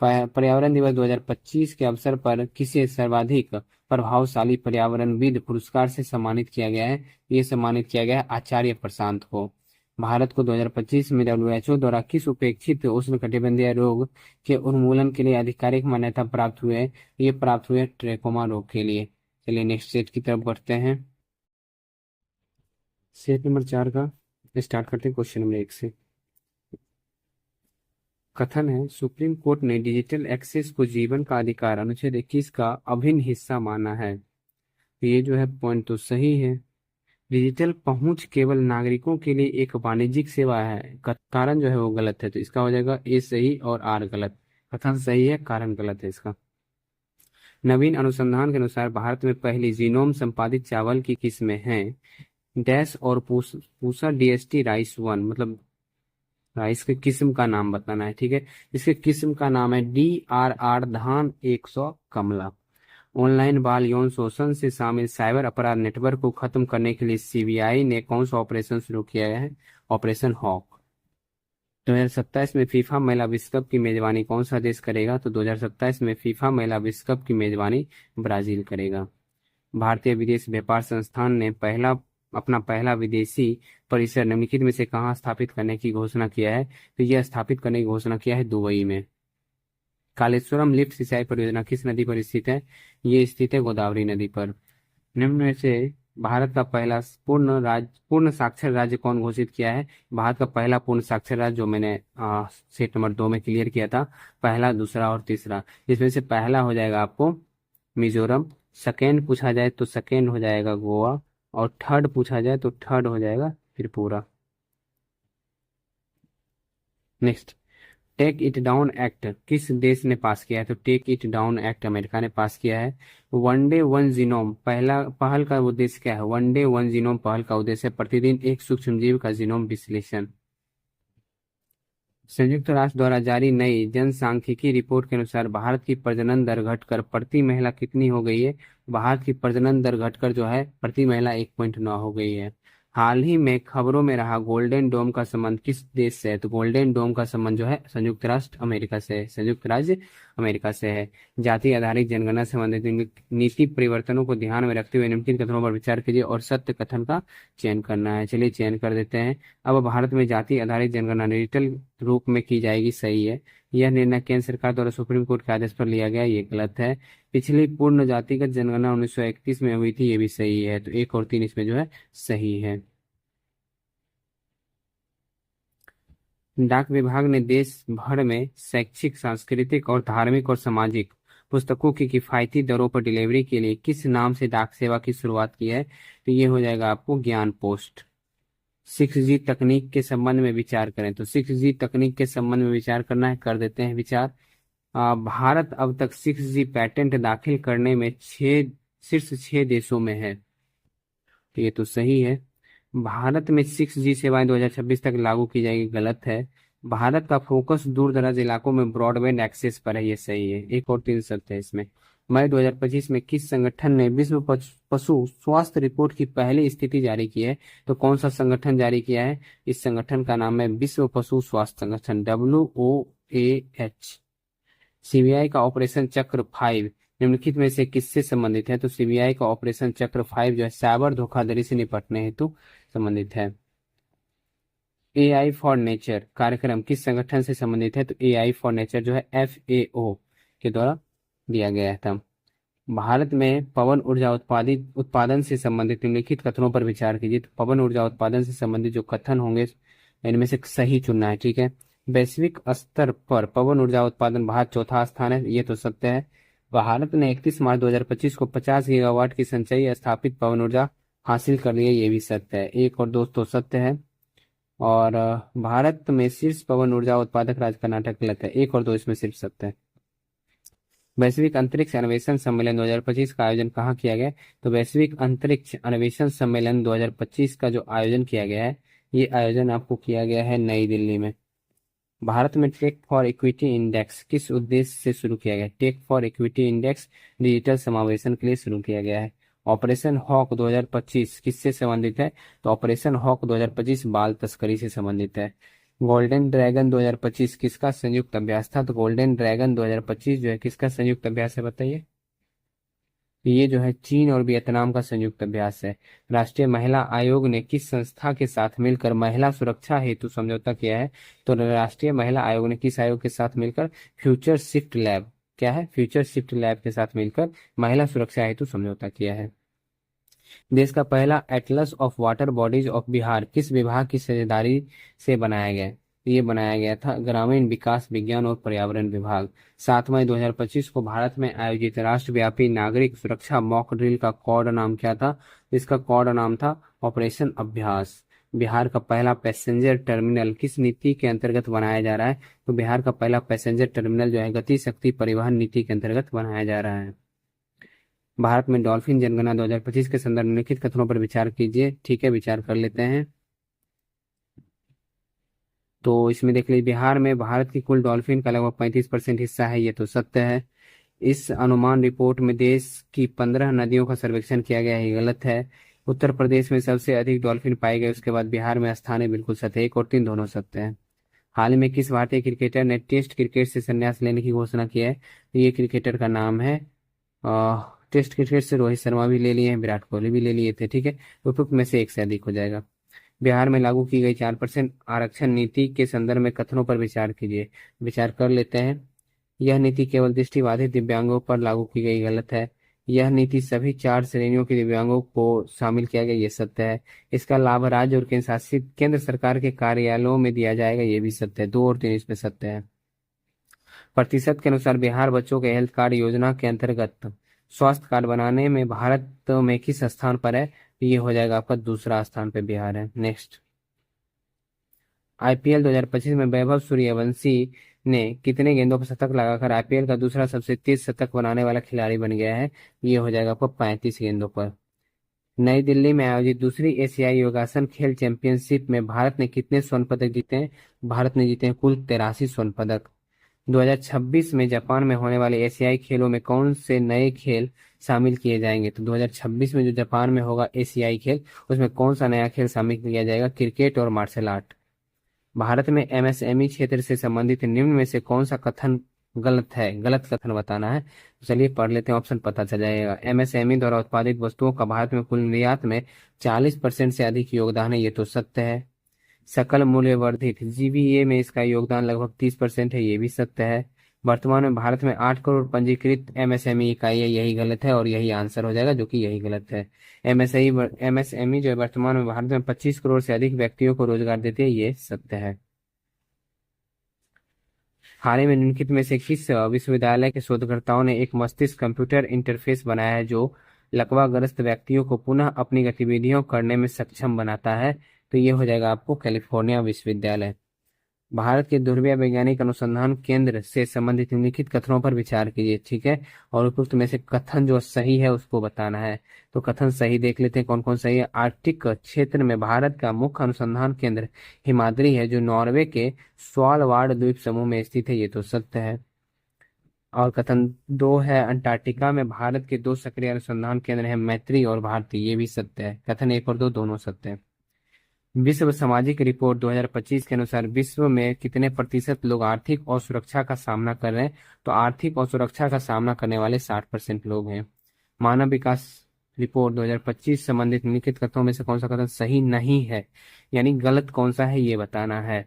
पर्यावरण दिवस 2025 के अवसर पर किसे सर्वाधिक प्रभावशाली पर्यावरणविद पुरस्कार से सम्मानित किया गया है? ये सम्मानित किया गया है आचार्य प्रशांत को। भारत को 2025 में डब्ल्यूएचओ द्वारा किस उपेक्षित उष्णकटिबंधीय रोग के उन्मूलन के लिए आधिकारिक मान्यता प्राप्त हुई है? ये प्राप्त हुई है ट्रेकोमा रोग के लिए। चलिए नेक्स्ट सेट की तरफ बढ़ते हैं। सेट नंबर 4 का स्टार्ट करते हैं क्वेश्चन नंबर 1 से। कथन है, सुप्रीम कोर्ट ने डिजिटल एक्सेस को जीवन का अधिकार अनुच्छेद 21 का अभिन्न हिस्सा माना है। तो ये जो है पॉइंट तो सही है। डिजिटल पहुंच केवल नागरिकों के लिए एक वाणिज्यिक सेवा है, कारण जो है वो गलत है। तो इसका हो जाएगा ए सही और आर गलत। कथन सही है, कारण गलत है इसका। नवीन अनुसंधान के अनुसार भारत में पहली जीनोम संपादित चावल की किस्में हैं डैश और पूसा डीएसटी राइस 1, मतलब राइस के किस्म का नाम बताना है, ठीक है। इसके किस्म का नाम है DRR धान 100 कमला। ऑनलाइन बाल यौन शोषण से शामिल साइबर अपराध नेटवर्क को खत्म करने के लिए सीबीआई ने कौन सा ऑपरेशन शुरू किया है? Operation hoc. 2027 में फीफा महिला विश्व कप की मेजबानी कौन सा देश करेगा? तो 2027 में फीफा महिला विश्व कप की मेजबानी ब्राजील करेगा। भारतीय विदेश व्यापार संस्थान ने अपना पहला विदेशी परिसर निम्नलिखित में से कहाँ स्थापित करने की घोषणा किया है? तो यह स्थापित करने की घोषणा किया है दुबई में। कालेश्वरम लिफ्ट सिंचाई परियोजना किस नदी पर स्थित है? ये स्थित है गोदावरी नदी पर। निम्न में से भारत का पहला पूर्ण साक्षर राज्य कौन घोषित किया है? भारत का पहला पूर्ण साक्षर राज्य जो मैंने सेट नंबर 2 में क्लियर किया था, पहला, दूसरा और तीसरा, जिसमें से पहला हो जाएगा आपको मिजोरम, सेकेंड पूछा जाए तो सेकेंड हो जाएगा गोवा, और थर्ड पूछा जाए तो थर्ड हो जाएगा Tripura. Next, take it down act किस देश ने पास किया है? तो take it down act America ने पास किया है। वन डे वन जीनोम पहल का उद्देश्य क्या है? वन डे वन जीनोम पहल का उद्देश्य है प्रतिदिन एक सूक्ष्मजीव का जीनोम विश्लेषण। संयुक्त राष्ट्र द्वारा जारी नई जनसांख्यिकी रिपोर्ट के अनुसार भारत की प्रजनन दर घटकर प्रति महिला कितनी हो गई है? भारत की प्रजनन दर घटकर जो है प्रति महिला 1.9 हो गई है। हाल ही में खबरों में रहा गोल्डन डोम का संबंध किस देश से है? तो गोल्डन डोम का संबंध जो है संयुक्त राष्ट्र अमेरिका से है, संयुक्त राज्य अमेरिका से है। जाति आधारित जनगणना से संबंधित नीति परिवर्तनों को ध्यान में रखते हुए निम्नलिखित कथनों पर विचार कीजिए और सत्य कथन का चयन करना है। चलिए चयन कर देते हैं। अब भारत में जाति आधारित जनगणना डिजिटल रूप में की जाएगी, सही है। यह निर्णय केंद्र सरकार द्वारा सुप्रीम कोर्ट के आदेश पर लिया गया, ये गलत है। पिछली पूर्ण जातिगत जनगणना 1931 में हुई थी, ये भी सही है। तो 1 और 3 इसमें जो है सही है। डाक विभाग ने देश भर में शैक्षिक, सांस्कृतिक और धार्मिक और सामाजिक पुस्तकों की किफायती दरों पर डिलीवरी के लिए किस नाम से डाक सेवा की शुरुआत की है? तो ये हो जाएगा आपको ज्ञान पोस्ट। 6G तकनीक के संबंध में विचार करें, तो 6G तकनीक के संबंध में विचार करना है, कर देते हैं विचार। भारत अब तक 6G पैटेंट दाखिल करने में शीर्ष 6 देशों में है, तो ये तो सही है। भारत में 6G सेवाएं 2026 तक लागू की जाएगी, गलत है। भारत का फोकस दूर दराज इलाकों में ब्रॉडबैंड एक्सेस पर है, ये सही है। 1 और 3 सत्य है इसमें। मई 2025 में किस संगठन ने विश्व पशु स्वास्थ्य रिपोर्ट की पहली स्थिति जारी की है? तो कौन सा संगठन जारी किया है? इस संगठन का नाम है विश्व पशु स्वास्थ्य संगठन, WOAH। सीबीआई का ऑपरेशन चक्र 5 निम्नलिखित में से किससे संबंधित है? तो सीबीआई का ऑपरेशन चक्र 5 जो है साइबर धोखाधड़ी से निपटने हेतु संबंधित है। AI फॉर नेचर कार्यक्रम किस संगठन से संबंधित है? तो AI फॉर नेचर जो है FAO के द्वारा दिया गया था। भारत में पवन ऊर्जा उत्पादन से संबंधित निम्नलिखित कथनों पर विचार कीजिए। तो पवन ऊर्जा उत्पादन से संबंधित जो कथन होंगे इनमें से सही चुनना है, ठीक है। वैश्विक स्तर पर पवन ऊर्जा उत्पादन भारत चौथा स्थान है, ये तो सत्य है। भारत ने 31 मार्च 2025 को 50 गीगावाट की संचयी स्थापित पवन ऊर्जा हासिल कर ली है, ये भी सत्य है। 1 और 2 तो सत्य है। और भारत में शीर्ष पवन ऊर्जा उत्पादक राज्य कर्नाटक गलत है। 1 और 2 इसमें सिर्फ सत्य है। वैश्विक अंतरिक्ष अन्वेषण सम्मेलन 2025 का आयोजन कहाँ किया गया? तो वैश्विक अंतरिक्ष अन्वेषण सम्मेलन 2025 का जो आयोजन किया गया है, ये आयोजन आपको किया गया है नई दिल्ली में। भारत में टेक फॉर इक्विटी इंडेक्स किस उद्देश्य से शुरू किया गया? Tech for equity index digital समावेशन के लिए शुरू किया गया है। ऑपरेशन हॉक 2025 किससे संबंधित है? तो ऑपरेशन हॉक 2025 बाल तस्करी से संबंधित है। गोल्डन ड्रैगन 2025 किसका संयुक्त अभ्यास था? तो गोल्डन ड्रैगन 2025 जो है किसका संयुक्त अभ्यास है, बताइए। ये जो है चीन और वियतनाम का संयुक्त अभ्यास है। राष्ट्रीय महिला आयोग ने किस संस्था के साथ मिलकर महिला सुरक्षा हेतु समझौता किया है? तो राष्ट्रीय महिला आयोग ने किस आयोग के साथ मिलकर? फ्यूचर शिफ्ट लैब, क्या है? फ्यूचर शिफ्ट लैब के साथ मिलकर महिला सुरक्षा हेतु समझौता किया है। देश का पहला Atlas of water bodies of Bihar किस विभाग की साझेदारी से बनाया गया? ये बनाया गया था ग्रामीण विकास विज्ञान और पर्यावरण विभाग। 7 मई 2025 को भारत में आयोजित राष्ट्रव्यापी नागरिक सुरक्षा मॉक ड्रिल का कोड नाम क्या था? इसका कोड नाम था ऑपरेशन अभ्यास। बिहार का पहला पैसेंजर टर्मिनल किस नीति के अंतर्गत बनाया जा रहा है? तो बिहार का पहला पैसेंजर टर्मिनल जो है गति शक्ति परिवहन नीति के अंतर्गत बनाया जा रहा है। भारत में डॉल्फिन जनगणना 2025 के संदर्भ में निम्नलिखित कथनों पर विचार कीजिए। ठीक है, विचार कर लेते हैं। तो इसमें देख लीजिए, बिहार में भारत की कुल डॉल्फिन का लगभग 35% हिस्सा है, ये तो सत्य है। इस अनुमान रिपोर्ट में देश की 15 नदियों का सर्वेक्षण किया गया है, ये गलत है। उत्तर प्रदेश में सबसे अधिक डॉल्फिन पाए गए, उसके बाद बिहार में स्थान है, बिल्कुल सत्य है। 1 और 3 दोनों सत्य है। हाल ही में किस भारतीय क्रिकेटर ने टेस्ट क्रिकेट से संन्यास लेने की घोषणा की है? तो ये क्रिकेटर का नाम है, टेस्ट क्रिकेट से रोहित शर्मा भी ले लिए हैं, विराट कोहली भी ले लिए थे। ठीक है, उपयुक्त में से एक से अधिक हो जाएगा। बिहार में लागू की गई 4% आरक्षण नीति के संदर्भ में कथनों पर विचार कीजिए। विचार कर लेते हैं। यह नीति केवल दृष्टिबाधित दिव्यांगों पर लागू की गई, गलत है। यह नीति सभी 4 श्रेणियों के दिव्यांगों को शामिल किया गया, ये सत्य है। इसका लाभ राज्य और केंद्र सरकार के कार्यालयों में दिया जाएगा, ये भी सत्य है। 2 और 3 इसमें सत्य है। प्रतिशत के अनुसार बिहार बच्चों के हेल्थ कार्ड योजना के अंतर्गत स्वास्थ्य कार्ड बनाने में भारत में किस स्थान पर है? ये हो जाएगा आपका दूसरा स्थान पे बिहार है। नेक्स्ट, आईपीएल 2025 में वैभव सूर्यवंशी ने कितने गेंदों पर शतक लगाकर आईपीएल का दूसरा सबसे तेज शतक बनाने वाला खिलाड़ी बन गया है? ये हो जाएगा आपको 35 गेंदों पर। नई दिल्ली में आयोजित दूसरी एशियाई योगासन खेल चैंपियनशिप में भारत ने कितने स्वर्ण पदक जीते हैं? भारत ने जीते हैं कुल 83 स्वर्ण पदक। 2026 में जापान में होने वाले एशियाई खेलों में कौन से नए खेल शामिल किए जाएंगे? तो 2026 में जो जापान में होगा एशियाई खेल, उसमें कौन सा नया खेल शामिल किया जाएगा? क्रिकेट और मार्शल आर्ट। भारत में एमएसएमई क्षेत्र से संबंधित निम्न में से कौन सा कथन गलत है? गलत कथन बताना है। तो चलिए पढ़ लेते हैं, ऑप्शन पता चल जाएगा। एमएसएमई द्वारा उत्पादित वस्तुओं का भारत में कुल निर्यात में 40% से अधिक योगदान है, ये तो सत्य है। सकल मूल्य वर्धित जीबीए में इसका योगदान लगभग 30% है, ये भी सत्य है। वर्तमान में भारत में 8 करोड़ पंजीकृत एमएसएमई इकाई है, यही गलत है और यही आंसर हो जाएगा, जो कि यही गलत है। एमएसएमई जो है वर्तमान में भारत में 25 करोड़ से अधिक व्यक्तियों को रोजगार देती है, ये सत्य है। हाल ही में निम्नलिखित में से किस विश्वविद्यालय के शोधकर्ताओं ने एक मस्तिष्क कंप्यूटर इंटरफेस बनाया है जो लकवाग्रस्त व्यक्तियों को पुनः अपनी गतिविधियों करने में सक्षम बनाता है? तो ये हो जाएगा आपको कैलिफोर्निया विश्वविद्यालय। भारत के ध्रुवीय वैज्ञानिक अनुसंधान केंद्र से संबंधित निम्नलिखित कथनों पर विचार कीजिए। ठीक है, और उपयुक्त में से कथन जो सही है उसको बताना है। तो कथन सही देख लेते हैं कौन कौन सही है। आर्कटिक क्षेत्र में भारत का मुख्य अनुसंधान केंद्र हिमाद्री है, जो नॉर्वे के स्वालबार्ड द्वीप समूह में स्थित है, ये तो सत्य है। और कथन 2 है, अंटार्कटिका में भारत के 2 सक्रिय अनुसंधान केंद्र हैं, मैत्री और भारती, ये भी सत्य है। कथन 1 और 2 दोनों सत्य है। विश्व सामाजिक रिपोर्ट 2025 के अनुसार विश्व में कितने प्रतिशत लोग आर्थिक असुरक्षा का सामना कर रहे हैं? तो आर्थिक असुरक्षा का सामना करने वाले 60% लोग हैं। मानव विकास रिपोर्ट 2025 संबंधित निम्नलिखित कथनों में से कौन सा कथन सही नहीं है, यानी गलत कौन सा है, ये बताना है।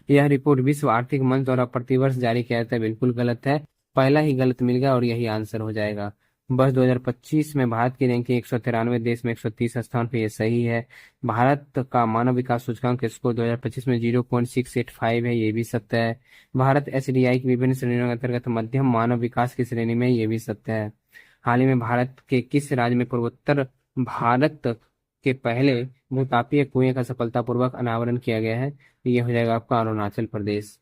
यह रिपोर्ट विश्व आर्थिक मंच द्वारा प्रतिवर्ष जारी किया जाता है, बिल्कुल गलत है। पहला ही गलत मिल गया और यही आंसर हो जाएगा। बस 2025 में भारत की रैंकिंग 193, देश में 130 स्थान पे, ये सही है। भारत का मानव विकास सूचकांक स्कोर 2025 में 0.685 है, ये भी सत्य है। भारत एसडीआई की विभिन्न श्रेणियों के अंतर्गत मध्यम मानव विकास की श्रेणी में, ये भी सत्य है। हाल ही में भारत के किस राज्य में पूर्वोत्तर भारत के पहले भूतापीय कुएं का सफलतापूर्वक अनावरण किया गया है? ये हो जाएगा आपका अरुणाचल प्रदेश।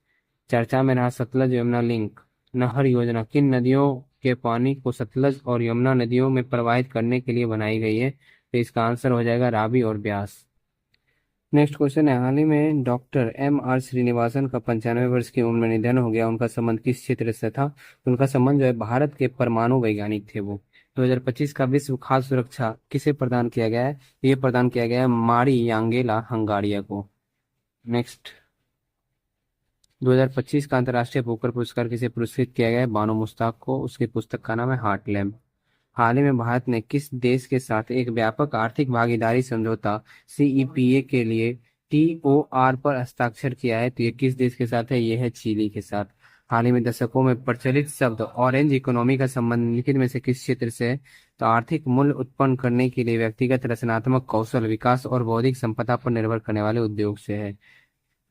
चर्चा में रहा सतलज यमुना लिंक नहर योजना किन नदियों के पानी को सतलज और यमुना नदियों में प्रवाहित करने के लिए बनाई गई है? तो इसका आंसर हो जाएगा रावी और ब्यास। नेक्स्ट क्वेश्चन है, हाल ही में डॉक्टर M.R. श्रीनिवासन का 95 वर्ष की उम्र में निधन हो गया, उनका संबंध किस क्षेत्र से था? तो उनका संबंध जो है भारत के परमाणु वैज्ञानिक थे वो। 2025 का विश्व खाद्य सुरक्षा किसे प्रदान किया गया है? ये प्रदान किया गया है मारी यांगेला हंगारिया को। नेक्स्ट, 2025 का अंतर्राष्ट्रीय बुकर पुरस्कार किसे पुरस्कृत किया गया है? बानो मुश्ताक को, उसकी पुस्तक का नाम है हार्ट लैम्प। हाल ही में भारत ने किस देश के साथ एक व्यापक आर्थिक भागीदारी समझौता सीईपीए के लिए टीओआर पर हस्ताक्षर किया है? तो ये किस देश के साथ है? ये है चिली के साथ। हाल ही में दशकों में प्रचलित शब्द ऑरेंज इकोनॉमी का संबंध निम्नलिखित में से किस क्षेत्र से है? तो आर्थिक मूल्य उत्पन्न करने के लिए व्यक्तिगत रचनात्मक कौशल विकास और बौद्धिक संपदा पर निर्भर करने वाले उद्योग से है।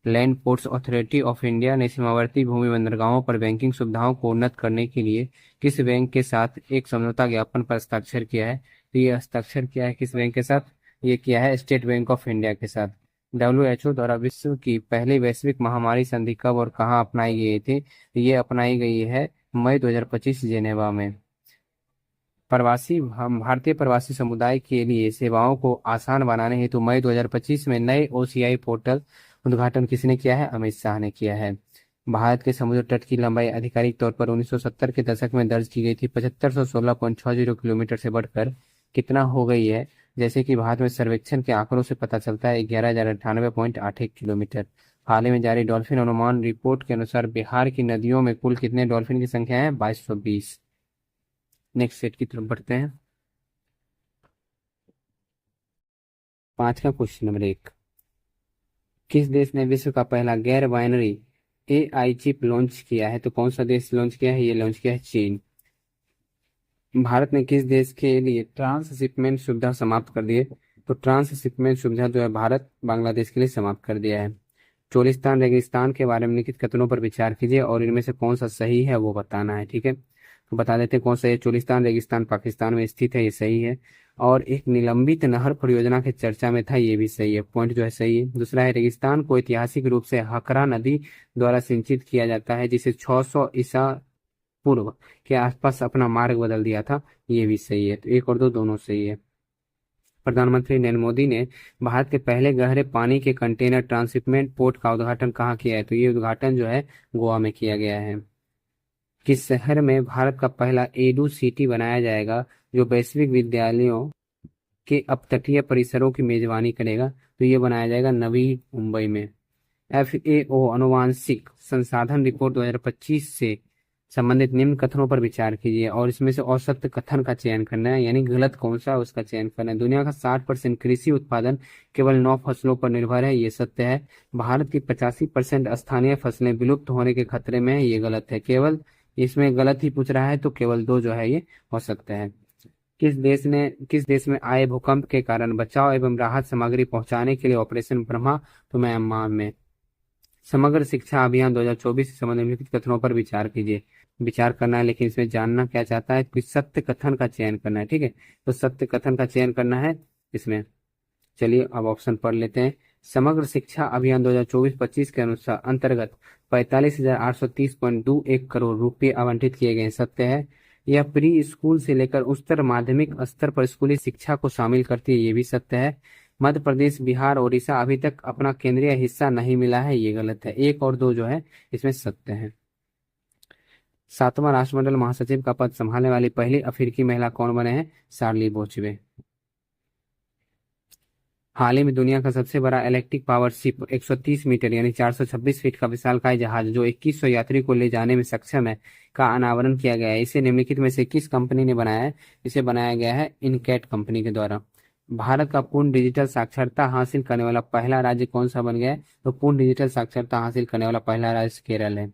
Land ports authority of India ने सीमावर्ती भूमि बंदरगाहों पर बैंकिंग सुविधाओं को उन्नत करने के लिए किस बैंक के साथ एक समझौता ज्ञापन पर हस्ताक्षर किया है? तो ये हस्ताक्षर किया है किस बैंक के साथ? ये किया है स्टेट बैंक ऑफ इंडिया के साथ। डब्ल्यूएचओ द्वारा विश्व की पहली वैश्विक महामारी संधि कब और कहाँ अपनाई गई थी? तो ये अपनाई गई है मई 2025 जेनेवा में। प्रवासी हम भारतीय प्रवासी समुदाय के लिए सेवाओं को आसान बनाने हेतु मई 2025 में नए ओसीआई पोर्टल उद्घाटन किसने किया है? अमित शाह ने किया है। भारत के समुद्र तट की लंबाई आधिकारिक तौर पर 1970 के दशक में दर्ज की गई थी 7516.60 किलोमीटर से बढ़कर कितना हो गई है? जैसे कि भारत में सर्वेक्षण के आंकड़ों से पता चलता है 11,098.81 किलोमीटर। हाल ही में जारी डॉल्फिन अनुमान रिपोर्ट के अनुसार बिहार की नदियों में कुल कितने डॉल्फिन की संख्या है? 2220। नेक्स्ट सेट की तरफ बढ़ते हैं। 5 का क्वेश्चन नंबर 1। किस देश ने विश्व का पहला गैर बाइनरी एआई चिप लॉन्च किया है? तो कौन सा देश लॉन्च किया है? ये लॉन्च किया है चीन। भारत ने किस देश के लिए ट्रांसशिपमेंट सुविधा समाप्त कर दी है? तो ट्रांसशिपमेंट सुविधा जो है भारत बांग्लादेश के लिए समाप्त कर दिया है। चोलिस्तान रेगिस्तान के बारे में लिखित कथनों पर विचार कीजिए और इनमें से कौन सा सही है वो बताना है। ठीक है, तो बता देते हैं कौन सा है। चोलिस्तान रेगिस्तान पाकिस्तान में स्थित है, ये सही है। और एक निलंबित नहर परियोजना के चर्चा में था, ये भी सही है, पॉइंट जो है सही है। दूसरा है रेगिस्तान को ऐतिहासिक रूप से हकरा नदी द्वारा सिंचित किया जाता है, जिसे 600 ईसा पूर्व के आसपास अपना मार्ग बदल दिया था, ये भी सही है। तो 1 और 2 दोनों सही है। प्रधानमंत्री नरेंद्र मोदी ने भारत के पहले गहरे पानी के कंटेनर ट्रांसशिपमेंट पोर्ट का उद्घाटन कहाँ किया है? तो ये उद्घाटन जो है गोवा में किया गया है। किस शहर में भारत का पहला एडू सिटी बनाया जाएगा जो वैश्विक विद्यालयों के अपतटीय परिसरों की मेजबानी करेगा? तो ये बनाया जाएगा नवी मुंबई में। एफएओ अनुवांशिक संसाधन रिपोर्ट 2025 से संबंधित निम्न कथनों पर विचार कीजिए और इसमें से औसत कथन का चयन करना है, यानी गलत कौन सा है उसका चयन करना है। दुनिया का 60% कृषि उत्पादन केवल 9 फसलों पर निर्भर है, ये सत्य है। भारत की 85% स्थानीय फसलें विलुप्त होने के खतरे में है, ये गलत है। केवल इसमें गलत ही पूछ रहा है, तो केवल 2 जो है ये हो सकते हैं। किस देश में आए भूकंप के कारण बचाव एवं राहत सामग्री पहुंचाने के लिए ऑपरेशन ब्रह्मा? तो म्यांमार में। समग्र शिक्षा अभियान 2024 से संबंधित निम्नलिखित कथनों पर विचार कीजिए। विचार करना है, लेकिन इसमें जानना क्या चाहता है कि सत्य कथन का चयन करना है। ठीक है, तो सत्य कथन का चयन करना है इसमें। चलिए अब ऑप्शन पढ़ लेते हैं। समग्र शिक्षा अभियान 2024-25 के अनुसार अंतर्गत 45,830.21 करोड़ रुपए आवंटित किए गए, सत्य है। यह प्री स्कूल से लेकर उच्चतर माध्यमिक स्तर पर स्कूली शिक्षा को शामिल करती है, ये भी सत्य है। मध्य प्रदेश, बिहार, ओडिशा अभी तक अपना केंद्रीय हिस्सा नहीं मिला है, ये गलत है। 1 और 2 जो है इसमें सत्य है। 7वां राष्ट्रमंडल महासचिव का पद संभालने वाली पहली अफ्रीकी महिला कौन बने हैं? शार्ली बोचवे। हाल ही में दुनिया का सबसे बड़ा इलेक्ट्रिक पावर शिप 130 मीटर यानी 426 फीट का विशालकाय जहाज जो 2100 यात्री को ले जाने में सक्षम है का अनावरण किया गया है। इसे निम्नलिखित में से किस कंपनी ने बनाया है? इसे बनाया गया है इनकैट कंपनी के द्वारा। भारत का पूर्ण डिजिटल साक्षरता हासिल करने वाला पहला राज्य कौन सा बन गया है? तो पूर्ण डिजिटल साक्षरता हासिल करने वाला पहला राज्य केरल है।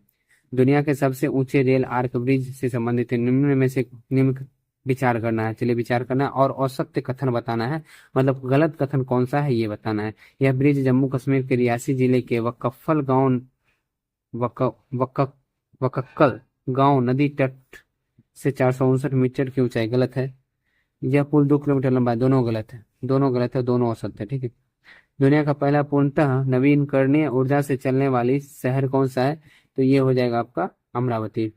दुनिया के सबसे ऊंचे रेल आर्क ब्रिज से संबंधित निम्न में से निम्न विचार करना है। चलिए विचार करना है और औसत्य कथन बताना है, मतलब गलत कथन कौन सा है ये बताना है। यह ब्रिज जम्मू कश्मीर के रियासी जिले के वक्फल गांव वक, वक, वक्कल गांव नदी तट से 459 मीटर की ऊंचाई, गलत है। यह पुल 2 किलोमीटर लंबा है, दोनों गलत है, दोनों गलत है, दोनों असत्य है। ठीक है, दुनिया का पहला पूर्णतः नवीनकरणीय ऊर्जा से चलने वाली शहर कौन सा है? तो ये हो जाएगा आपका Amaravati.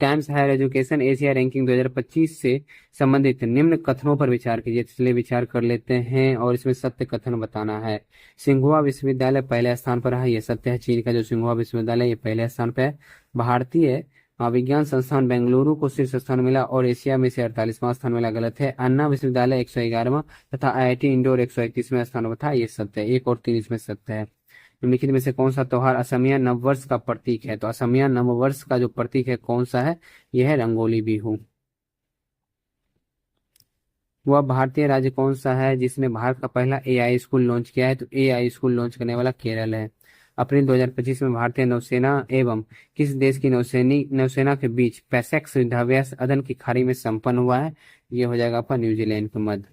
Times Higher Education Asia ranking 2025 से संबंधित निम्न कथनों पर विचार कीजिए। इसलिए विचार कर लेते हैं और इसमें सत्य कथन बताना है। सिंघुआ विश्वविद्यालय पहले स्थान पर है, ये सत्य है। चीन का जो सिंघुआ विश्वविद्यालय ये पहले स्थान पर है। भारतीय विज्ञान संस्थान बेंगलुरु को शीर्ष स्थान मिला और एशिया में से 48वां स्थान मिला, गलत है। अन्ना विश्वविद्यालय 111वां तथा आईआईटी इंदौर 131वें स्थान पर था, ये सत्य है। 1 और 3 इसमें सत्य है। निम्नलिखित में से कौन सा त्योहार असमिया नववर्ष का प्रतीक है? तो असमिया नववर्ष का जो प्रतीक है कौन सा है? यह है रंगोली बिहू। वह भारतीय राज्य कौन सा है जिसने भारत का पहला एआई स्कूल लॉन्च किया है? तो एआई स्कूल लॉन्च करने वाला केरल है। अप्रैल 2025 में भारतीय नौसेना एवं किस देश की नौसेना के बीच पैसेक्स युद्धाभ्यास अदन की खाड़ी में संपन्न हुआ है? ये हो जाएगा आपका न्यूजीलैंड के मध्य।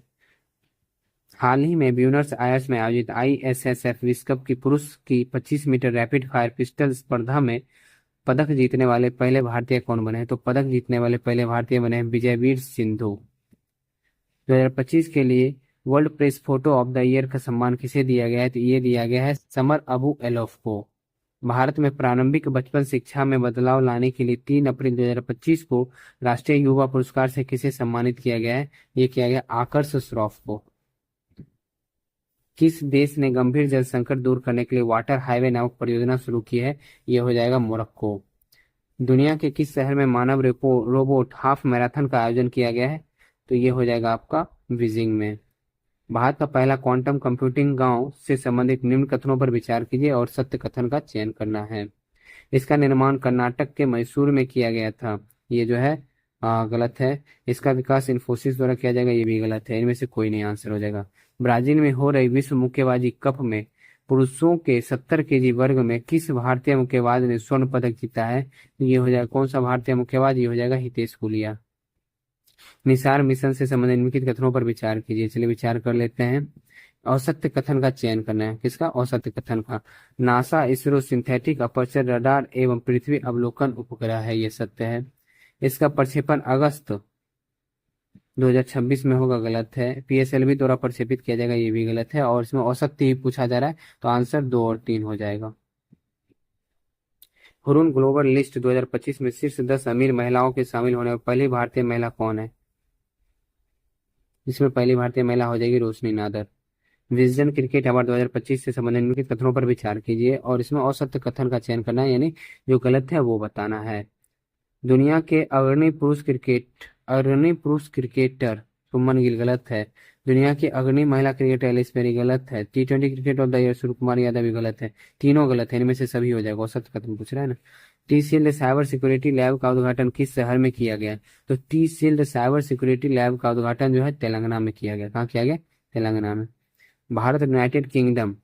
हाल ही में ब्यूनस आयर्स में आयोजित आईएसएसएफ विश्व कप की पुरुष की 25 मीटर रैपिड फायर पिस्टल स्पर्धा में पदक जीतने वाले पहले भारतीय कौन बने हैं? तो पदक जीतने वाले पहले भारतीय बने हैं विजयवीर सिंधु। 2025 के लिए world press photo of the year का सम्मान किसे दिया गया है? तो ये दिया गया है समर अबू एलोफ को। भारत में प्रारंभिक बचपन शिक्षा में बदलाव लाने के लिए 3 अप्रैल 2025 को राष्ट्रीय युवा पुरस्कार से किसे सम्मानित किया गया है? ये किया गया आकर्ष श्रॉफ को। किस देश ने गंभीर जल संकट दूर करने के लिए वाटर हाईवे नामक परियोजना शुरू की है? ये हो जाएगा मोरक्को। दुनिया के किस शहर में मानव रोबोट हाफ मैराथन का आयोजन किया गया है? तो ये हो जाएगा आपका बीजिंग में। भारत का पहला क्वांटम कंप्यूटिंग गांव से संबंधित निम्न कथनों पर विचार कीजिए और सत्य कथन का चयन करना है। इसका निर्माण कर्नाटक के मैसूर में किया गया था। ये जो है गलत है। इसका विकास इन्फोसिस द्वारा किया जाएगा। ये भी गलत है। इनमें से कोई नहीं आंसर हो जाएगा। ब्राजील में हो रही विश्व मुक्केबाजी कप में पुरुषों के 70 केजी वर्ग में किस भारतीय मुक्केबाज ने स्वर्ण पदक जीता है? तो ये हो जाएगा कौन सा भारतीय मुक्केबाज? ये हो जाएगा हितेश गुलिया। निसार मिशन से संबंधित निम्नलिखित कथनों पर विचार कीजिए। चलिए विचार कर लेते हैं। औसत्य कथन का चयन करना है। किसका? औसत्य कथन का। NASA ISRO synthetic aperture radar एवं पृथ्वी अवलोकन उपग्रह है। ये सत्य है। इसका प्रक्षेपण अगस्त 2026 में होगा। गलत है। पीएसएलवी द्वारा प्रक्षेपित किया जाएगा। ये भी गलत है। और इसमें औसत्य ही पूछा जा रहा है तो आंसर 2 और 3 हो जाएगा। हुरून ग्लोबल लिस्ट 2025 में शीर्ष 10 अमीर महिलाओं के शामिल होने वाली पहली भारतीय महिला कौन है? इसमें पहली भारतीय महिला हो जाएगी रोशनी नादर। विजडन क्रिकेट अवार्ड 2025 से संबंधित निम्नलिखित कथनों पर विचार कीजिए और इसमें औसत्य कथन का चयन करना है, यानी जो गलत है वो बताना है। दुनिया के अग्रणी पुरुष क्रिकेटर शुभमन गिल। गलत है। दुनिया की अग्रणी महिला क्रिकेटर एलिस पेरी। गलत है। टी20 cricket of the year Surya Kumar Yadav भी गलत है। तीनों गलत है। इनमें से सभी हो जाएगा। औसत कथन पूछ रहा है ना। T shield cyber security lab का उद्घाटन किस शहर में किया गया? तो T shield cyber security lab का उद्घाटन जो है तेलंगाना में किया गया। कहाँ किया गया? तेलंगाना में। भारत यूनाइटेड किंगडम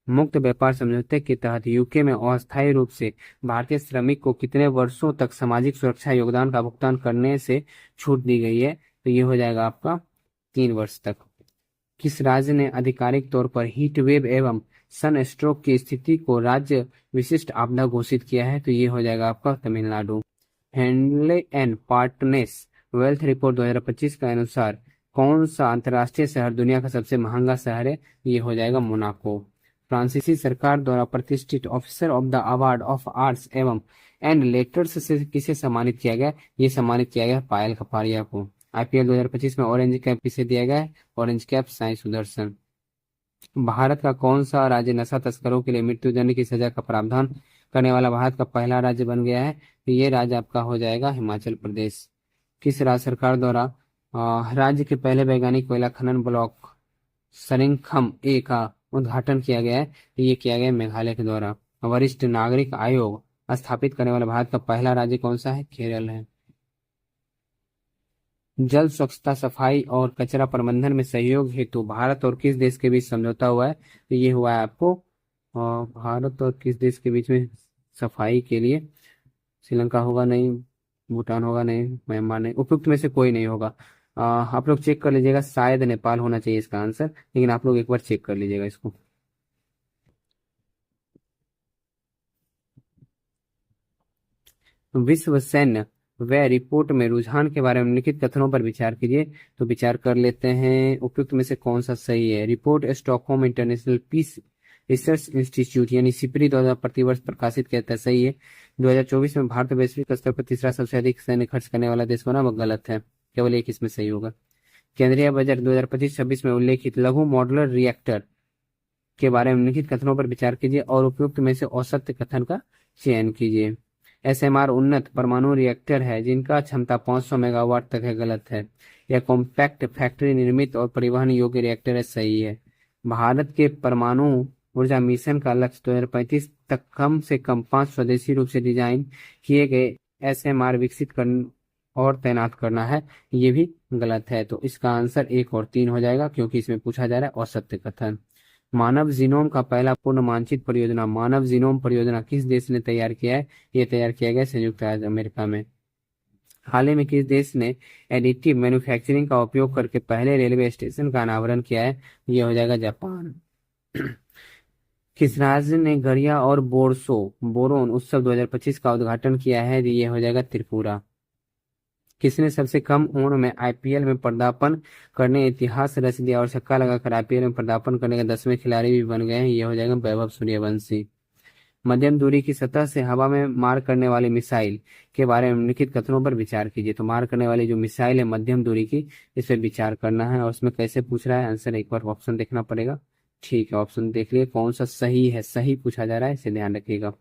मुक्त व्यापार समझौते के तहत यूके में अस्थायी रूप से भारतीय श्रमिक को कितने वर्षों तक सामाजिक सुरक्षा योगदान का भुगतान करने से छूट दी गई है? तो ये हो जाएगा आपका 3 वर्ष तक। किस राज्य ने आधिकारिक तौर पर हीट वेव एवं सन स्ट्रोक की स्थिति को राज्य विशिष्ट आपदा घोषित किया है? तो ये हो जाएगा आपका Tamil Nadu. Henley and partners wealth report 2025 के अनुसार कौन सा अंतर्राष्ट्रीय शहर दुनिया का सबसे महंगा शहर है? ये हो जाएगा मोनाको। फ्रांसीसी सरकार द्वारा प्रतिष्ठित officer of the award of arts एवं एंड लेटर्स से किसे सम्मानित किया गया? ये सम्मानित किया गया पायल कपाड़िया को। आईपीएल 2025 में ऑरेंज कैप किसे दिया गया है? Orange cap Sai Sudharsan. भारत का कौन सा राज्य नशा तस्करों के लिए मृत्युदंड की सजा का प्रावधान करने वाला भारत का पहला राज्य बन गया है? तो ये राज्य आपका हो जाएगा हिमाचल प्रदेश। किस राज्य सरकार द्वारा राज्य के पहले वैज्ञानिक कोयला खनन ब्लॉक सरिंखम ए का उद्घाटन किया गया है? तो ये किया गया मेघालय के द्वारा। वरिष्ठ नागरिक आयोग स्थापित करने वाला भारत का पहला राज्य कौन सा है? केरल है। जल स्वच्छता सफाई और कचरा प्रबंधन में सहयोग हेतु भारत और किस देश के बीच समझौता हुआ है? तो ये हुआ है आपको भारत और किस देश के बीच में सफाई के लिए? श्रीलंका होगा नहीं, भूटान होगा नहीं, म्यांमार नहीं, उपयुक्त में से कोई नहीं होगा। आप लोग चेक कर लीजिएगा। शायद नेपाल होना चाहिए इसका आंसर, लेकिन आप लोग एक बार चेक कर लीजिएगा इसको। विश्व सैन्य व्यय रिपोर्ट में रुझान के बारे में निम्नलिखित कथनों पर विचार कीजिए। तो विचार कर लेते हैं उपयुक्त में से कौन सा सही है। Report Stockholm International Peace Research Institute यानी सिपरी द्वारा प्रतिवर्ष प्रकाशित किया जाता है। सही है। 2024 में भारत वैश्विक स्तर पर तीसरा सबसे अधिक सैन्य खर्च करने वाला देश बना। वह गलत है। केवल एक इसमें सही होगा। केंद्रीय बजट 2025-26 में उल्लेखित लघु मॉडुलर रिएक्टर के बारे में निम्नलिखित कथनों पर विचार कीजिए और उपयुक्त में से औसत कथन का चयन कीजिए। एसएमआर उन्नत परमाणु रिएक्टर है जिनका क्षमता 500 मेगावाट तक है। गलत है। यह कॉम्पैक्ट फैक्ट्री निर्मित और परिवहन योग्य रिएक्टर है। सही है। भारत के परमाणु ऊर्जा मिशन का लक्ष्य 2035 तक कम से कम 5 स्वदेशी रूप से डिजाइन किए गए एसएमआर विकसित और तैनात करना है, ये भी गलत है। तो इसका आंसर 1 और 3 हो जाएगा, क्योंकि इसमें पूछा जा रहा है असत्य कथन। मानव जीनोम का पहला पूर्ण मानचित्र परियोजना, मानव जीनोम परियोजना किस देश ने तैयार किया है? ये तैयार किया गया संयुक्त राज्य अमेरिका में। हाल ही में किस देश ने एडिटिव मैन्युफैक्चरिंग का उपयोग करके पहले रेलवे स्टेशन का अनावरण किया है? ये हो जाएगा जापान। किस राज्य ने गरिया और बोरोन उत्सव 2025 का उद्घाटन किया है? ये हो जाएगा त्रिपुरा। किसने सबसे कम उम्र में आईपीएल में पदार्पण करने इतिहास रच दिया और छक्का लगाकर आईपीएल में पदार्पण करने के 10वें खिलाड़ी भी बन गए हैं? ये हो जाएगा वैभव सूर्यवंशी। मध्यम दूरी की सतह से हवा में मार करने वाली मिसाइल के बारे में निम्नलिखित कथनों पर विचार कीजिए। तो मार करने वाली जो मिसाइल है मध्यम दूरी की, इस पर विचार करना है। और उसमें कैसे पूछ रहा है आंसर, एक बार ऑप्शन देखना पड़ेगा। ठीक है, ऑप्शन देख लिए कौन सा सही है, सही पूछा जा रहा है, इसे ध्यान रखिएगा।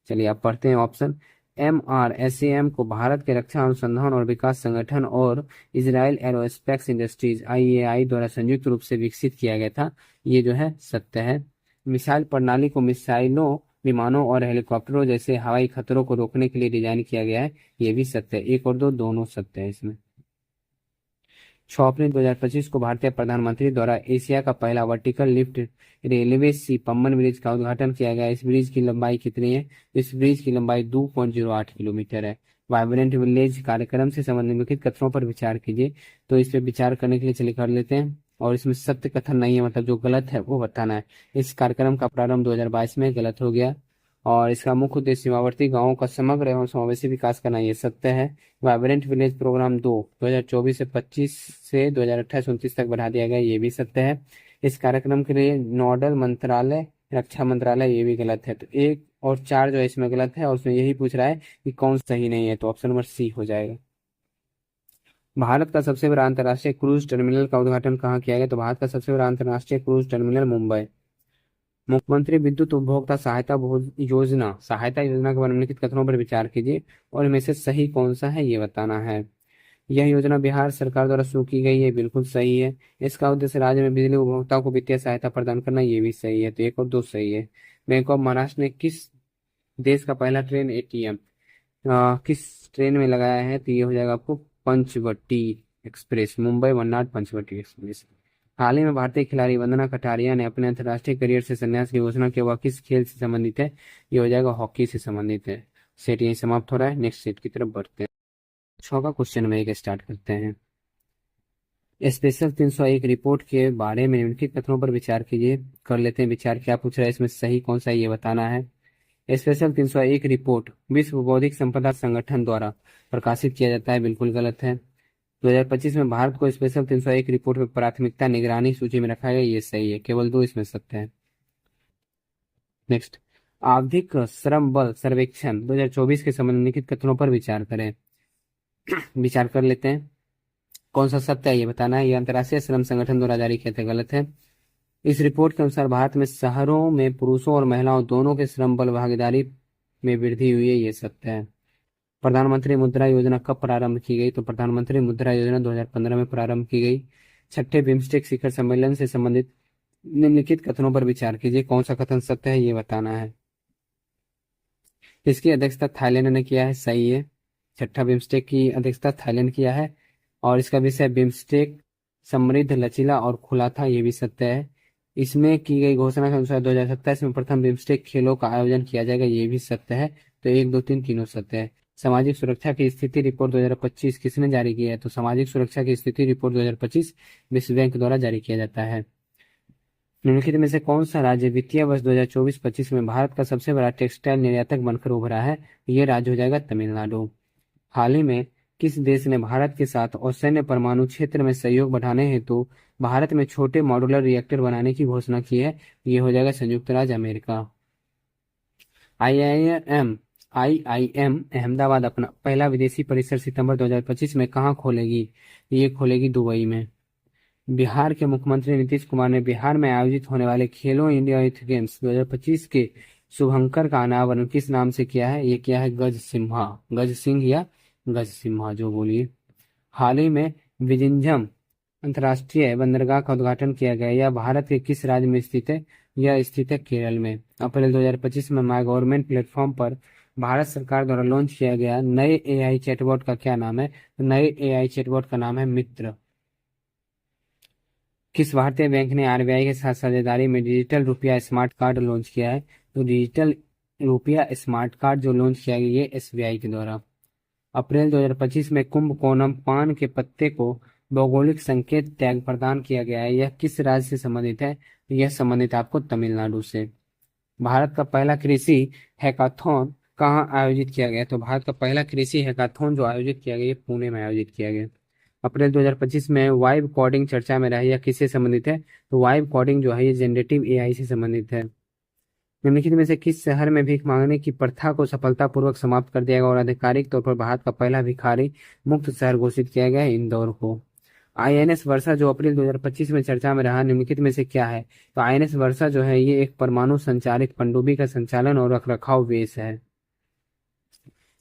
चलिए आप पढ़ते हैं ऑप्शन। MRSAM को भारत के रक्षा अनुसंधान और विकास संगठन और इजराइल एरोस्पेस इंडस्ट्रीज IAI द्वारा संयुक्त रूप से विकसित किया गया था, ये जो है सत्य है। मिसाइल प्रणाली को मिसाइलों, विमानों और हेलीकॉप्टरों जैसे हवाई खतरों को रोकने के लिए डिजाइन किया गया है, ये भी सत्य है। 1 और 2 दोनों सत्य है इसमें। 6 अप्रैल 2025 को भारतीय प्रधानमंत्री द्वारा एशिया का पहला वर्टिकल लिफ्ट रेलवे सी पम्बन ब्रिज का उद्घाटन किया गया। इस ब्रिज की लंबाई कितनी है? इस ब्रिज की लंबाई 2.08 किलोमीटर है। वाइब्रेंट विलेज कार्यक्रम से संबंधित निम्नलिखित कथनों पर विचार कीजिए। तो इस पर विचार करने के लिए चलिए कर लेते हैं। और इसमें सत्य कथन नहीं है, मतलब जो गलत है वो बताना है। इस कार्यक्रम का प्रारंभ 2022 में गलत हो गया और इसका मुख्य उद्देश्य सीमावर्ती गांवों का समग्र एवं समावेशी विकास करना, ये सत्य है। वाइब्रेंट विलेज प्रोग्राम 2024 से 25 से 2028-29 तक बढ़ा दिया गया, ये भी सत्य है। इस कार्यक्रम के लिए नोडल मंत्रालय रक्षा मंत्रालय, ये भी गलत है। तो 1 और 4 जो है इसमें गलत है और उसमें यही पूछ रहा है कि कौन सही नहीं है, तो ऑप्शन नंबर सी हो जाएगा। भारत का सबसे बड़ा अंतर्राष्ट्रीय क्रूज टर्मिनल का उद्घाटन कहाँ किया गया? तो भारत का सबसे बड़ा अंतर्राष्ट्रीय क्रूज टर्मिनल मुंबई। मुख्यमंत्री विद्युत उपभोक्ता सहायता योजना के बारे में निम्नलिखित कथनों पर विचार कीजिए और इनमें से सही कौन सा है ये बताना है। यह योजना बिहार सरकार द्वारा शुरू की गई है, बिल्कुल सही है। इसका उद्देश्य राज्य में बिजली उपभोक्ताओं को वित्तीय सहायता प्रदान करना, ये भी सही है। तो 1 और 2 सही है। बैंक ऑफ महाराष्ट्र ने किस देश का पहला ट्रेन ATM किस ट्रेन में लगाया है? तो ये हो जाएगा आपको पंचवटी एक्सप्रेस, मुंबई मन्नाड पंचवटी एक्सप्रेस। हाल ही में भारतीय खिलाड़ी वंदना कटारिया ने अपने अंतर्राष्ट्रीय करियर से संन्यास की घोषणा की, वह किस खेल से संबंधित है? ये हो जाएगा हॉकी से संबंधित है। सेट यही समाप्त हो रहा है, नेक्स्ट सेट की तरफ बढ़ते हैं। 6 का क्वेश्चन में एक स्टार्ट करते हैं। स्पेशल 301 रिपोर्ट के बारे में निम्नलिखित कथनों पर विचार कीजिए। कर लेते हैं विचार, क्या पूछ रहा है इसमें सही कौन सा है ये बताना है। स्पेशल 301 रिपोर्ट विश्व बौद्धिक संपदा संगठन द्वारा प्रकाशित किया जाता है, बिल्कुल गलत है। 2025 में भारत को स्पेशल 301 रिपोर्ट में प्राथमिकता निगरानी सूची में रखा गया, ये सही है। केवल 2 इसमें सत्य है। नेक्स्ट, आवधिक श्रम बल सर्वेक्षण 2024 के संबंध में निम्नलिखित कथनों पर विचार करें। विचार कर लेते हैं, कौन सा सत्य है ये बताना है। ये अंतर्राष्ट्रीय श्रम संगठन द्वारा जारी किया था, गलत है। इस रिपोर्ट के अनुसार भारत में शहरों में पुरुषों और महिलाओं दोनों के श्रम बल भागीदारी में वृद्धि हुई है, ये सत्य है। प्रधानमंत्री मुद्रा योजना कब प्रारंभ की गई? तो प्रधानमंत्री मुद्रा योजना 2015 में प्रारंभ की गई। 6ठे बिम्स्टेक शिखर सम्मेलन से संबंधित निम्नलिखित कथनों पर विचार कीजिए, कौन सा कथन सत्य है ये बताना है। इसकी अध्यक्षता थाईलैंड ने किया है, सही है। 6ठा बिम्स्टेक की अध्यक्षता थाईलैंड किया है और इसका विषय बिम्स्टेक समृद्ध, लचीला और खुला था, ये भी सत्य है। इसमें की गई घोषणा के अनुसार 2027 में प्रथम बिम्स्टेक खेलों का आयोजन किया जाएगा, ये भी सत्य है। तो 1, 2, 3 तीनों सत्य है। सामाजिक सुरक्षा की स्थिति रिपोर्ट 2025 किसने जारी की है? तो सामाजिक सुरक्षा की स्थिति रिपोर्ट 2025 विश्व बैंक द्वारा जारी किया जाता है। निम्नलिखित में से कौन सा राज्य वित्तीय वर्ष 2024-25 में भारत का सबसे बड़ा टेक्सटाइल निर्यातक बनकर उभरा है? ये राज्य हो जाएगा तमिलनाडु। हाल ही में किस देश ने भारत के साथ और सैन्य परमाणु क्षेत्र में सहयोग बढ़ाने हेतु भारत में छोटे मॉड्यूलर रिएक्टर बनाने की घोषणा की है? ये हो जाएगा संयुक्त राज्य अमेरिका। IIM अहमदाबाद अपना पहला विदेशी परिसर सितंबर 2025 में कहाँ खोलेगी? ये खोलेगी दुबई में। बिहार के मुख्यमंत्री नीतीश कुमार ने बिहार में आयोजित होने वाले खेलो इंडिया यूथ गेम्स 2025 के शुभंकर का अनावरण किस नाम से किया है? ये किया है गज सिंह या गज सिम्हा, जो बोलिए। हाल ही में विजिंझम अंतर्राष्ट्रीय बंदरगाह का उद्घाटन किया गया, यह भारत के किस राज्य में स्थित है? यह स्थित है केरल में। अप्रैल 2025 में माई गवर्नमेंट प्लेटफॉर्म पर भारत सरकार द्वारा लॉन्च किया गया नए एआई चैटबॉट का क्या नाम है? तो नए एआई चैटबॉट का नाम है मित्र। किस भारतीय बैंक ने आरबीआई के साथ साझेदारी में डिजिटल रुपया स्मार्ट कार्ड लॉन्च किया है? तो डिजिटल रुपया स्मार्ट कार्ड जो लॉन्च किया गया ये एसबीआई के द्वारा। अप्रैल 2025 में कुंभकोणम पान के पत्ते को भौगोलिक संकेत टैग प्रदान किया गया है। यह किस राज्य से संबंधित है? तो यह संबंधित है आपको तमिलनाडु से। भारत का पहला कृषि हैकाथॉन कहाँ आयोजित किया गया? तो भारत का पहला कृषि हैकाथॉन जो आयोजित किया गया ये पुणे में आयोजित किया गया। अप्रैल 2025 में वाइब कोडिंग चर्चा में रहा। यह किससे संबंधित है? तो वाइब कोडिंग जो है ये जनरेटिव एआई से संबंधित है। निम्नलिखित में से किस शहर में भीख मांगने की प्रथा को सफलतापूर्वक समाप्त कर दिया गया और आधिकारिक तौर पर भारत का पहला भिखारी मुक्त शहर घोषित किया गया है? इंदौर को। आईएनएस वर्षा जो अप्रैल 2025 में चर्चा में रहा, निम्नलिखित में से क्या है? तो आईएनएस वर्षा जो है ये एक परमाणु संचालित पनडुब्बी का संचालन और रखरखाव बेस है।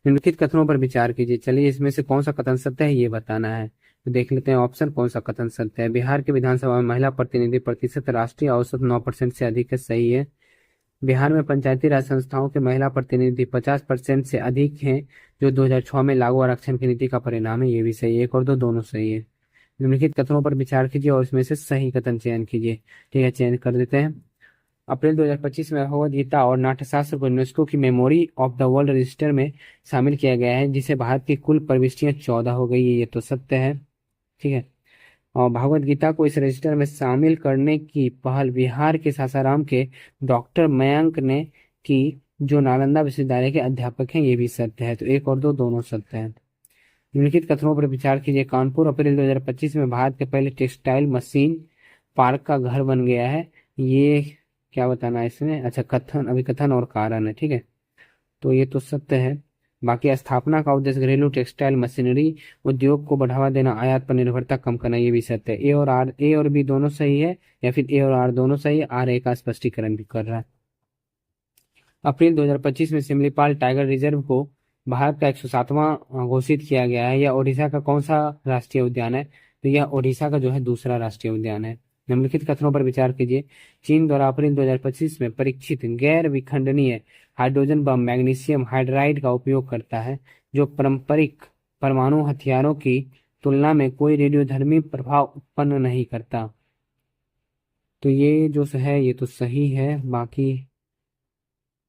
निम्नलिखित कथनों पर विचार कीजिए। चलिए इसमें से कौन सा कथन सत्य है ये बताना है। तो देख लेते हैं ऑप्शन कौन सा कथन सत्य है। बिहार के विधानसभा में महिला प्रतिनिधि प्रतिशत राष्ट्रीय औसत 9% से अधिक है। सही है। बिहार में पंचायती राज संस्थाओं के महिला प्रतिनिधि 50% से अधिक हैं, जो 2006 में लागू आरक्षण की नीति का परिणाम है। ये भी सही है। एक और दो दोनों सही है। निम्नलिखित कथनों पर विचार कीजिए और इसमें से सही कथन चयन कीजिए। ठीक है, चयन कर देते हैं। अप्रैल 2025 में भगवद गीता और नाट्यशास्त्र को यूनेस्को की memory of the world register में शामिल किया गया है, जिसे भारत की कुल प्रविष्टियां 14 हो गई है। ये तो सत्य है। ठीक है। और भगवद गीता को इस रजिस्टर में शामिल करने की पहल बिहार के सासाराम के डॉक्टर मयंक ने की, जो नालंदा विश्वविद्यालय के अध्यापक हैं। ये भी सत्य है। तो एक और दो दोनों सत्य है। निम्नलिखित कथनों पर विचार कीजिए। कानपुर अप्रैल 2025 में भारत के पहले टेक्सटाइल मशीन पार्क का घर बन गया है। ये क्या बताना है इसमें? अच्छा, कथन अभिकथन और कारण है। ठीक है, तो ये तो सत्य है। बाकी स्थापना का उद्देश्य घरेलू टेक्सटाइल मशीनरी उद्योग को बढ़ावा देना, आयात पर निर्भरता कम करना। ये भी सत्य है। ए और बी दोनों सही है, या फिर ए और आर दोनों सही है। आर ए का स्पष्टीकरण भी कर रहा है। अप्रैल 2025 में सिमलीपाल टाइगर रिजर्व को भारत का 107वां घोषित किया गया है। यह ओडिशा का कौन सा राष्ट्रीय उद्यान है? तो यह ओडिशा का जो है दूसरा राष्ट्रीय उद्यान है। निम्नलिखित कथनों पर विचार कीजिए। चीन द्वारा अप्रैल 2025 में परीक्षित गैर विखंडनीय हाइड्रोजन बम मैग्नीशियम हाइड्राइड का उपयोग करता है, जो पारंपरिक परमाणु हथियारों की तुलना में कोई रेडियोधर्मी प्रभाव उत्पन्न नहीं करता। तो ये जो है ये तो सही है। बाकी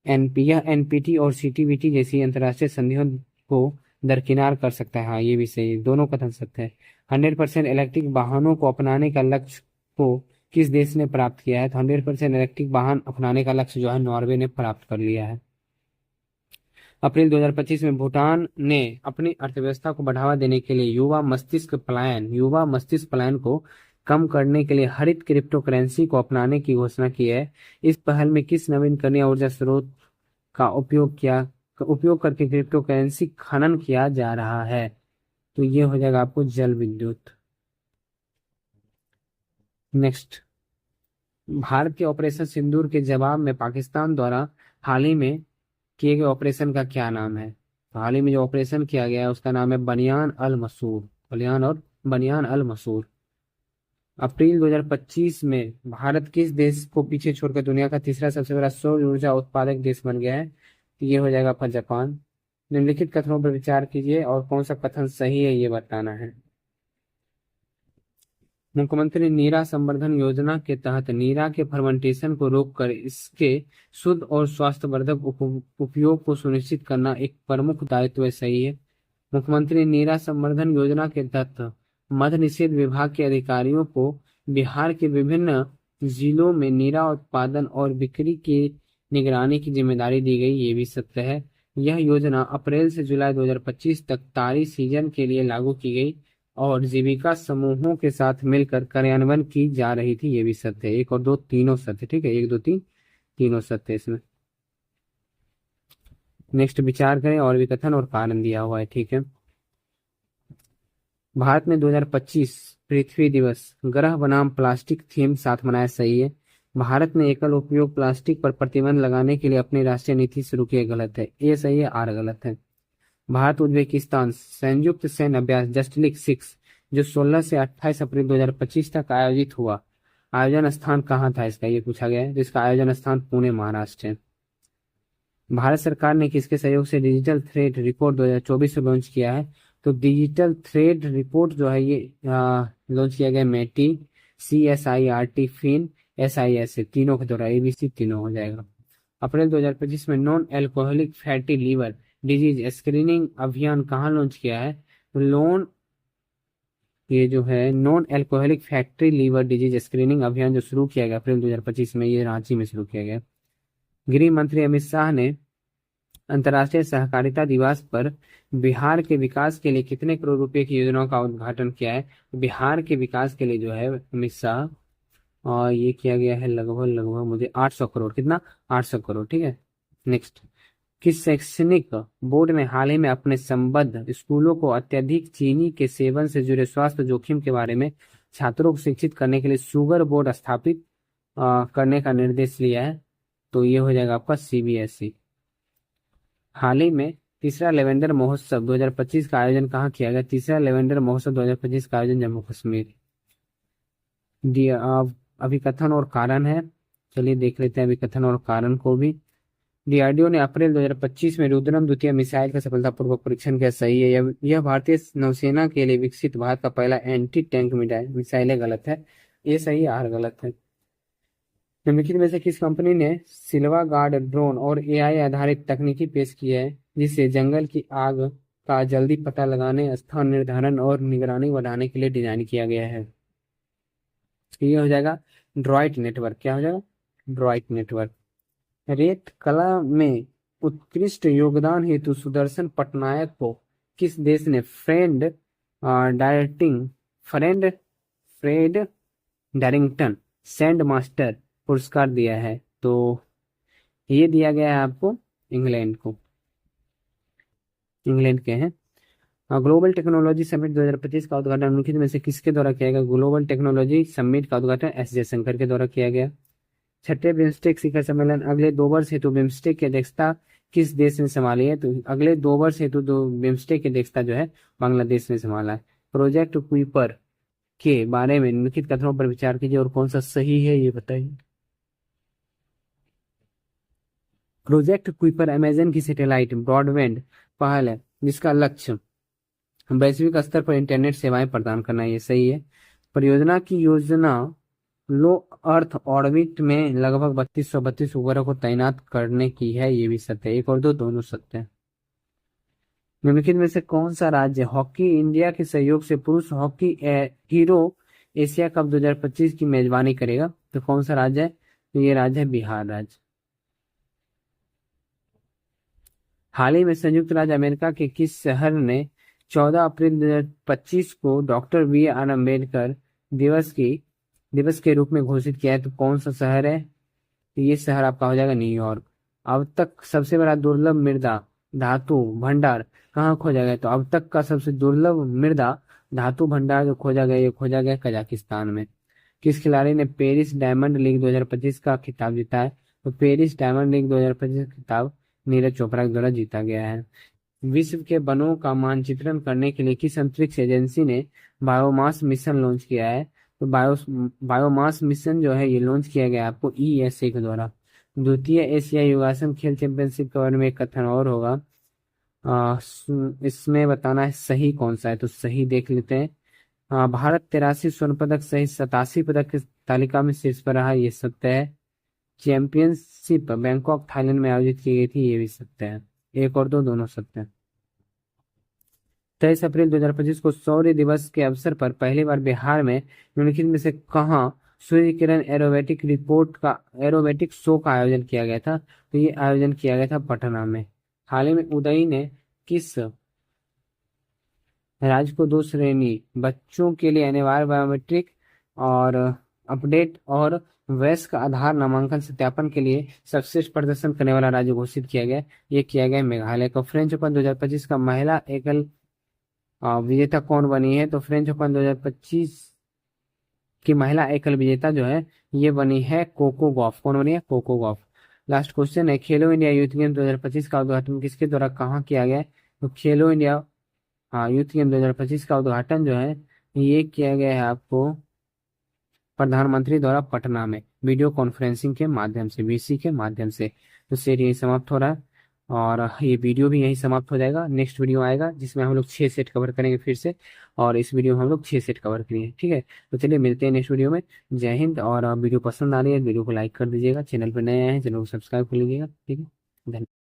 एनपीटी और सीटीबीटी जैसी अंतर्राष्ट्रीय संधियों को दरकिनार कर सकता है। हाँ, ये भी सही है। दोनों कथन सत्य है। 100% इलेक्ट्रिक वाहनों को अपनाने का लक्ष्य को किस देश ने प्राप्त किया है? तो 100% इलेक्ट्रिक वाहन अपनाने का लक्ष्य जो है नॉर्वे ने प्राप्त कर लिया है। अप्रैल 2025 में भूटान ने अपनी अर्थव्यवस्था को बढ़ावा देने के लिए युवा मस्तिष्क पलायन को कम करने के लिए हरित क्रिप्टो करेंसी को अपनाने की घोषणा की है। इस पहल में किस नवीकरणीय ऊर्जा स्रोत का उपयोग करके क्रिप्टो करेंसी खनन किया जा रहा है? तो ये हो जाएगा आपको जल विद्युत। नेक्स्ट, भारत के ऑपरेशन सिंदूर के जवाब में पाकिस्तान द्वारा हाल ही में किए गए ऑपरेशन का क्या नाम है? तो हाल ही में जो ऑपरेशन किया गया है उसका नाम है बनियान अल मसूर। अप्रैल 2025 में भारत किस देश को पीछे छोड़कर दुनिया का तीसरा सबसे बड़ा सौर ऊर्जा उत्पादक देश बन गया है? तो ये हो जाएगा आपका जापान। निम्नलिखित कथनों पर विचार कीजिए और कौन सा कथन सही है ये बताना है। मुख्यमंत्री नीरा संवर्धन योजना के तहत नीरा के फर्मेंटेशन को रोककर इसके शुद्ध और स्वास्थ्यवर्धक उपयोग को सुनिश्चित करना एक प्रमुख दायित्व है। सही है। मुख्यमंत्री नीरा संवर्धन योजना के तहत मद्य निषेध विभाग के अधिकारियों को बिहार के विभिन्न जिलों में नीरा उत्पादन और बिक्री की निगरानी की जिम्मेदारी दी गई। ये भी सत्य है। यह योजना अप्रैल से जुलाई 2025 तक तारी सीजन के लिए लागू की गई और जीविका समूहों के साथ मिलकर कार्यान्वयन की जा रही थी। ये भी सत्य है। एक और दो तीनों सत्य। ठीक है, एक दो तीन तीनों सत्य है इसमें। नेक्स्ट, विचार करें और भी कथन और कारण दिया हुआ है। ठीक है, भारत में 2025 पृथ्वी दिवस ग्रह बनाम प्लास्टिक थीम साथ मनाया। सही है। भारत ने एकल उपयोग प्लास्टिक पर प्रतिबंध लगाने के लिए अपनी राष्ट्रीय नीति शुरू की। गलत है। ए सही है, आर गलत है। भारत उज्बेकिस्तान संयुक्त सैन्य अभ्यास जस्टिलिक 6 जो 16 से 28 अप्रैल 2025 तक आयोजित हुआ, आयोजन स्थान कहाँ था इसका? ये पूछा गया है। तो इसका आयोजन स्थान पुणे महाराष्ट्र है। भारत सरकार ने किसके सहयोग से डिजिटल थ्रेड रिपोर्ट 2024 लॉन्च किया है? तो डिजिटल थ्रेड रिपोर्ट जो है ये लॉन्च किया गया मेटी, CSIRT, फिन, SIS तीनों के द्वारा, ABC तीनों हो जाएगा। अप्रैल 2025 में non alcoholic fatty liver disease screening अभियान कहाँ लॉन्च किया है? लोन ये जो है non alcoholic fatty liver disease screening अभियान जो शुरू किया गया अप्रैल 2025 में, ये रांची में शुरू किया गया। गृह मंत्री अमित शाह ने अंतर्राष्ट्रीय सहकारिता दिवस पर बिहार के विकास के लिए कितने करोड़ रुपए की योजनाओं का उद्घाटन किया है? बिहार के विकास के लिए जो है अमित शाह, और ये किया गया है लगभग लगभग मुझे 800 करोड़, कितना? 800 करोड़, ठीक है। नेक्स्ट, किस शैक्षणिक बोर्ड ने हाल ही में अपने संबद्ध स्कूलों को अत्यधिक चीनी के सेवन से जुड़े स्वास्थ्य जोखिम के बारे में छात्रों को शिक्षित करने के लिए शुगर बोर्ड स्थापित करने का निर्देश लिया है? तो ये हो जाएगा आपका CBSE। हाल ही में तीसरा लेवेंडर महोत्सव 2025 का आयोजन कहाँ किया गया? तीसरा लेवेंडर महोत्सव 2025 का आयोजन जम्मू कश्मीर। अभिकथन और कारण है, चलिए देख लेते हैं अभिकथन और कारण को भी। DRDO ने अप्रैल 2025 में रुद्रम द्वितीय मिसाइल का सफलतापूर्वक परीक्षण किया, सही है। यह भारतीय नौसेना के लिए विकसित भारत का पहला एंटी टैंक मिसाइल है, गलत है। ये सही है, आर गलत है। निम्नलिखित में से किस कंपनी ने सिल्वा गार्ड ड्रोन और AI आधारित तकनीकी पेश की है जिससे जंगल की आग का जल्दी पता लगाने, स्थान निर्धारण और निगरानी बढ़ाने के लिए डिजाइन किया गया है? ये हो जाएगा ड्रॉइट नेटवर्क। क्या हो जाएगा? Druitt network. रेत कला में उत्कृष्ट योगदान हेतु सुदर्शन पटनायक को किस देश ने फ्रेड डायरिंगटन सैंड मास्टर पुरस्कार दिया है? तो ये दिया गया है आपको इंग्लैंड को, इंग्लैंड के हैं। ग्लोबल टेक्नोलॉजी समिट 2025 का उद्घाटन निम्नलिखित में से किसके द्वारा किया गया? ग्लोबल टेक्नोलॉजी समिट का उद्घाटन S जयशंकर के द्वारा किया गया। छठे बिम्स्टेक शिखर सम्मेलन अगले 2 वर्ष हेतु बिम्स्टेक की अध्यक्षता किस देश ने संभाली है? तो अगले 2 वर्ष हेतु दो बिम्स्टेक की अध्यक्षता जो है बांग्लादेश ने संभाला है। प्रोजेक्ट कुइपर के बारे में निम्नलिखित कथनों पर विचार कीजिए और कौन सा सही है ये बताइए। प्रोजेक्ट कुइपर अमेजन की सैटेलाइट ब्रॉडबैंड पहल है जिसका लक्ष्य वैश्विक स्तर पर इंटरनेट सेवाएं प्रदान करना, ये सही है। परियोजना की योजना लो अर्थ ऑर्बिट में लगभग 3232 उपग्रह को तैनात करने की है, ये भी सत्य है। एक और दो दोनों सत्य है। निम्नलिखित में से कौन सा राज्य हॉकी इंडिया के सहयोग से पुरुष हॉकी हीरो एशिया कप 2025 की मेजबानी करेगा? तो कौन सा राज्य है? तो ये राज्य है बिहार राज्य। हाल ही में संयुक्त राज्य अमेरिका के किस शहर ने 14 अप्रैल 2025 को डॉक्टर BR अम्बेडकर दिवस के रूप में घोषित किया है? तो कौन सा शहर है? तो ये शहर आपका हो जाएगा न्यूयॉर्क। अब तक सबसे बड़ा दुर्लभ मृदा धातु भंडार कहाँ खोजा गया? तो अब तक का सबसे दुर्लभ मृदा धातु भंडार जो खोजा गया, ये खोजा गया कजाकिस्तान में। किस खिलाड़ी ने पेरिस डायमंड लीग 2025 का खिताब जीता है? तो पेरिस डायमंड लीग 2025 का खिताब नीरज चोपड़ा के द्वारा जीता गया है। विश्व के वनों का मानचित्रण करने के लिए किस अंतरिक्ष एजेंसी ने बायोमास मिशन लॉन्च किया है? तो बायोमास मिशन जो है ये लॉन्च किया गया आपको ESA के द्वारा। द्वितीय एशियाई योगासन खेल चैंपियनशिप के बारे में एक कथन और होगा, इसमें बताना है सही कौन सा है। तो सही देख लेते हैं। भारत 83 स्वर्ण पदक सहित 87 पदक की तालिका में शीर्ष पर रहा, ये सत्य है। चैंपियनशिप बैंकॉक थाईलैंड में आयोजित की गई थी, ये भी सत्य है। एक और दो दोनों सत्य है। 23 अप्रैल 2025 को शौर्य दिवस के अवसर पर पहली बार बिहार में निम्नलिखित में से कहाँ सूर्य किरण एरोबेटिक शो का आयोजन किया गया था? तो ये आयोजन किया गया था पटना में। हाल ही में उदय ने किस राज्य को 2 श्रेणी बच्चों के लिए अनिवार्य बायोमेट्रिक और अपडेट और वयस्क आधार नामांकन सत्यापन के लिए सर्वश्रेष्ठ प्रदर्शन करने वाला राज्य घोषित किया गया? ये किया गया मेघालय को। फ्रेंच ओपन 2025 का महिला एकल विजेता कौन बनी है? तो फ्रेंच ओपन 2025 की महिला एकल विजेता जो है ये बनी है कोको गॉफ। कौन बनी है? Coco Gauff. लास्ट क्वेश्चन है, खेलो इंडिया यूथ गेम 2025 का उद्घाटन किसके द्वारा कहाँ किया गया? तो खेलो इंडिया यूथ गेम 2025 का उद्घाटन जो है ये किया गया है आपको प्रधानमंत्री द्वारा पटना में वीडियो कॉन्फ्रेंसिंग के माध्यम से, VC के माध्यम से। तो सीरीज समाप्त हो रहा है। और ये वीडियो भी यहीं समाप्त हो जाएगा। नेक्स्ट वीडियो आएगा जिसमें हम लोग 6 सेट कवर करेंगे फिर से, और इस वीडियो में हम लोग 6 सेट कवर करेंगे, ठीक है। तो चलिए मिलते हैं नेक्स्ट वीडियो में। जय हिंद। और वीडियो पसंद आ रही है वीडियो को लाइक कर दीजिएगा, चैनल पर नए आए हैं चैनल को सब्सक्राइब कर लीजिएगा, ठीक है। धन्यवाद।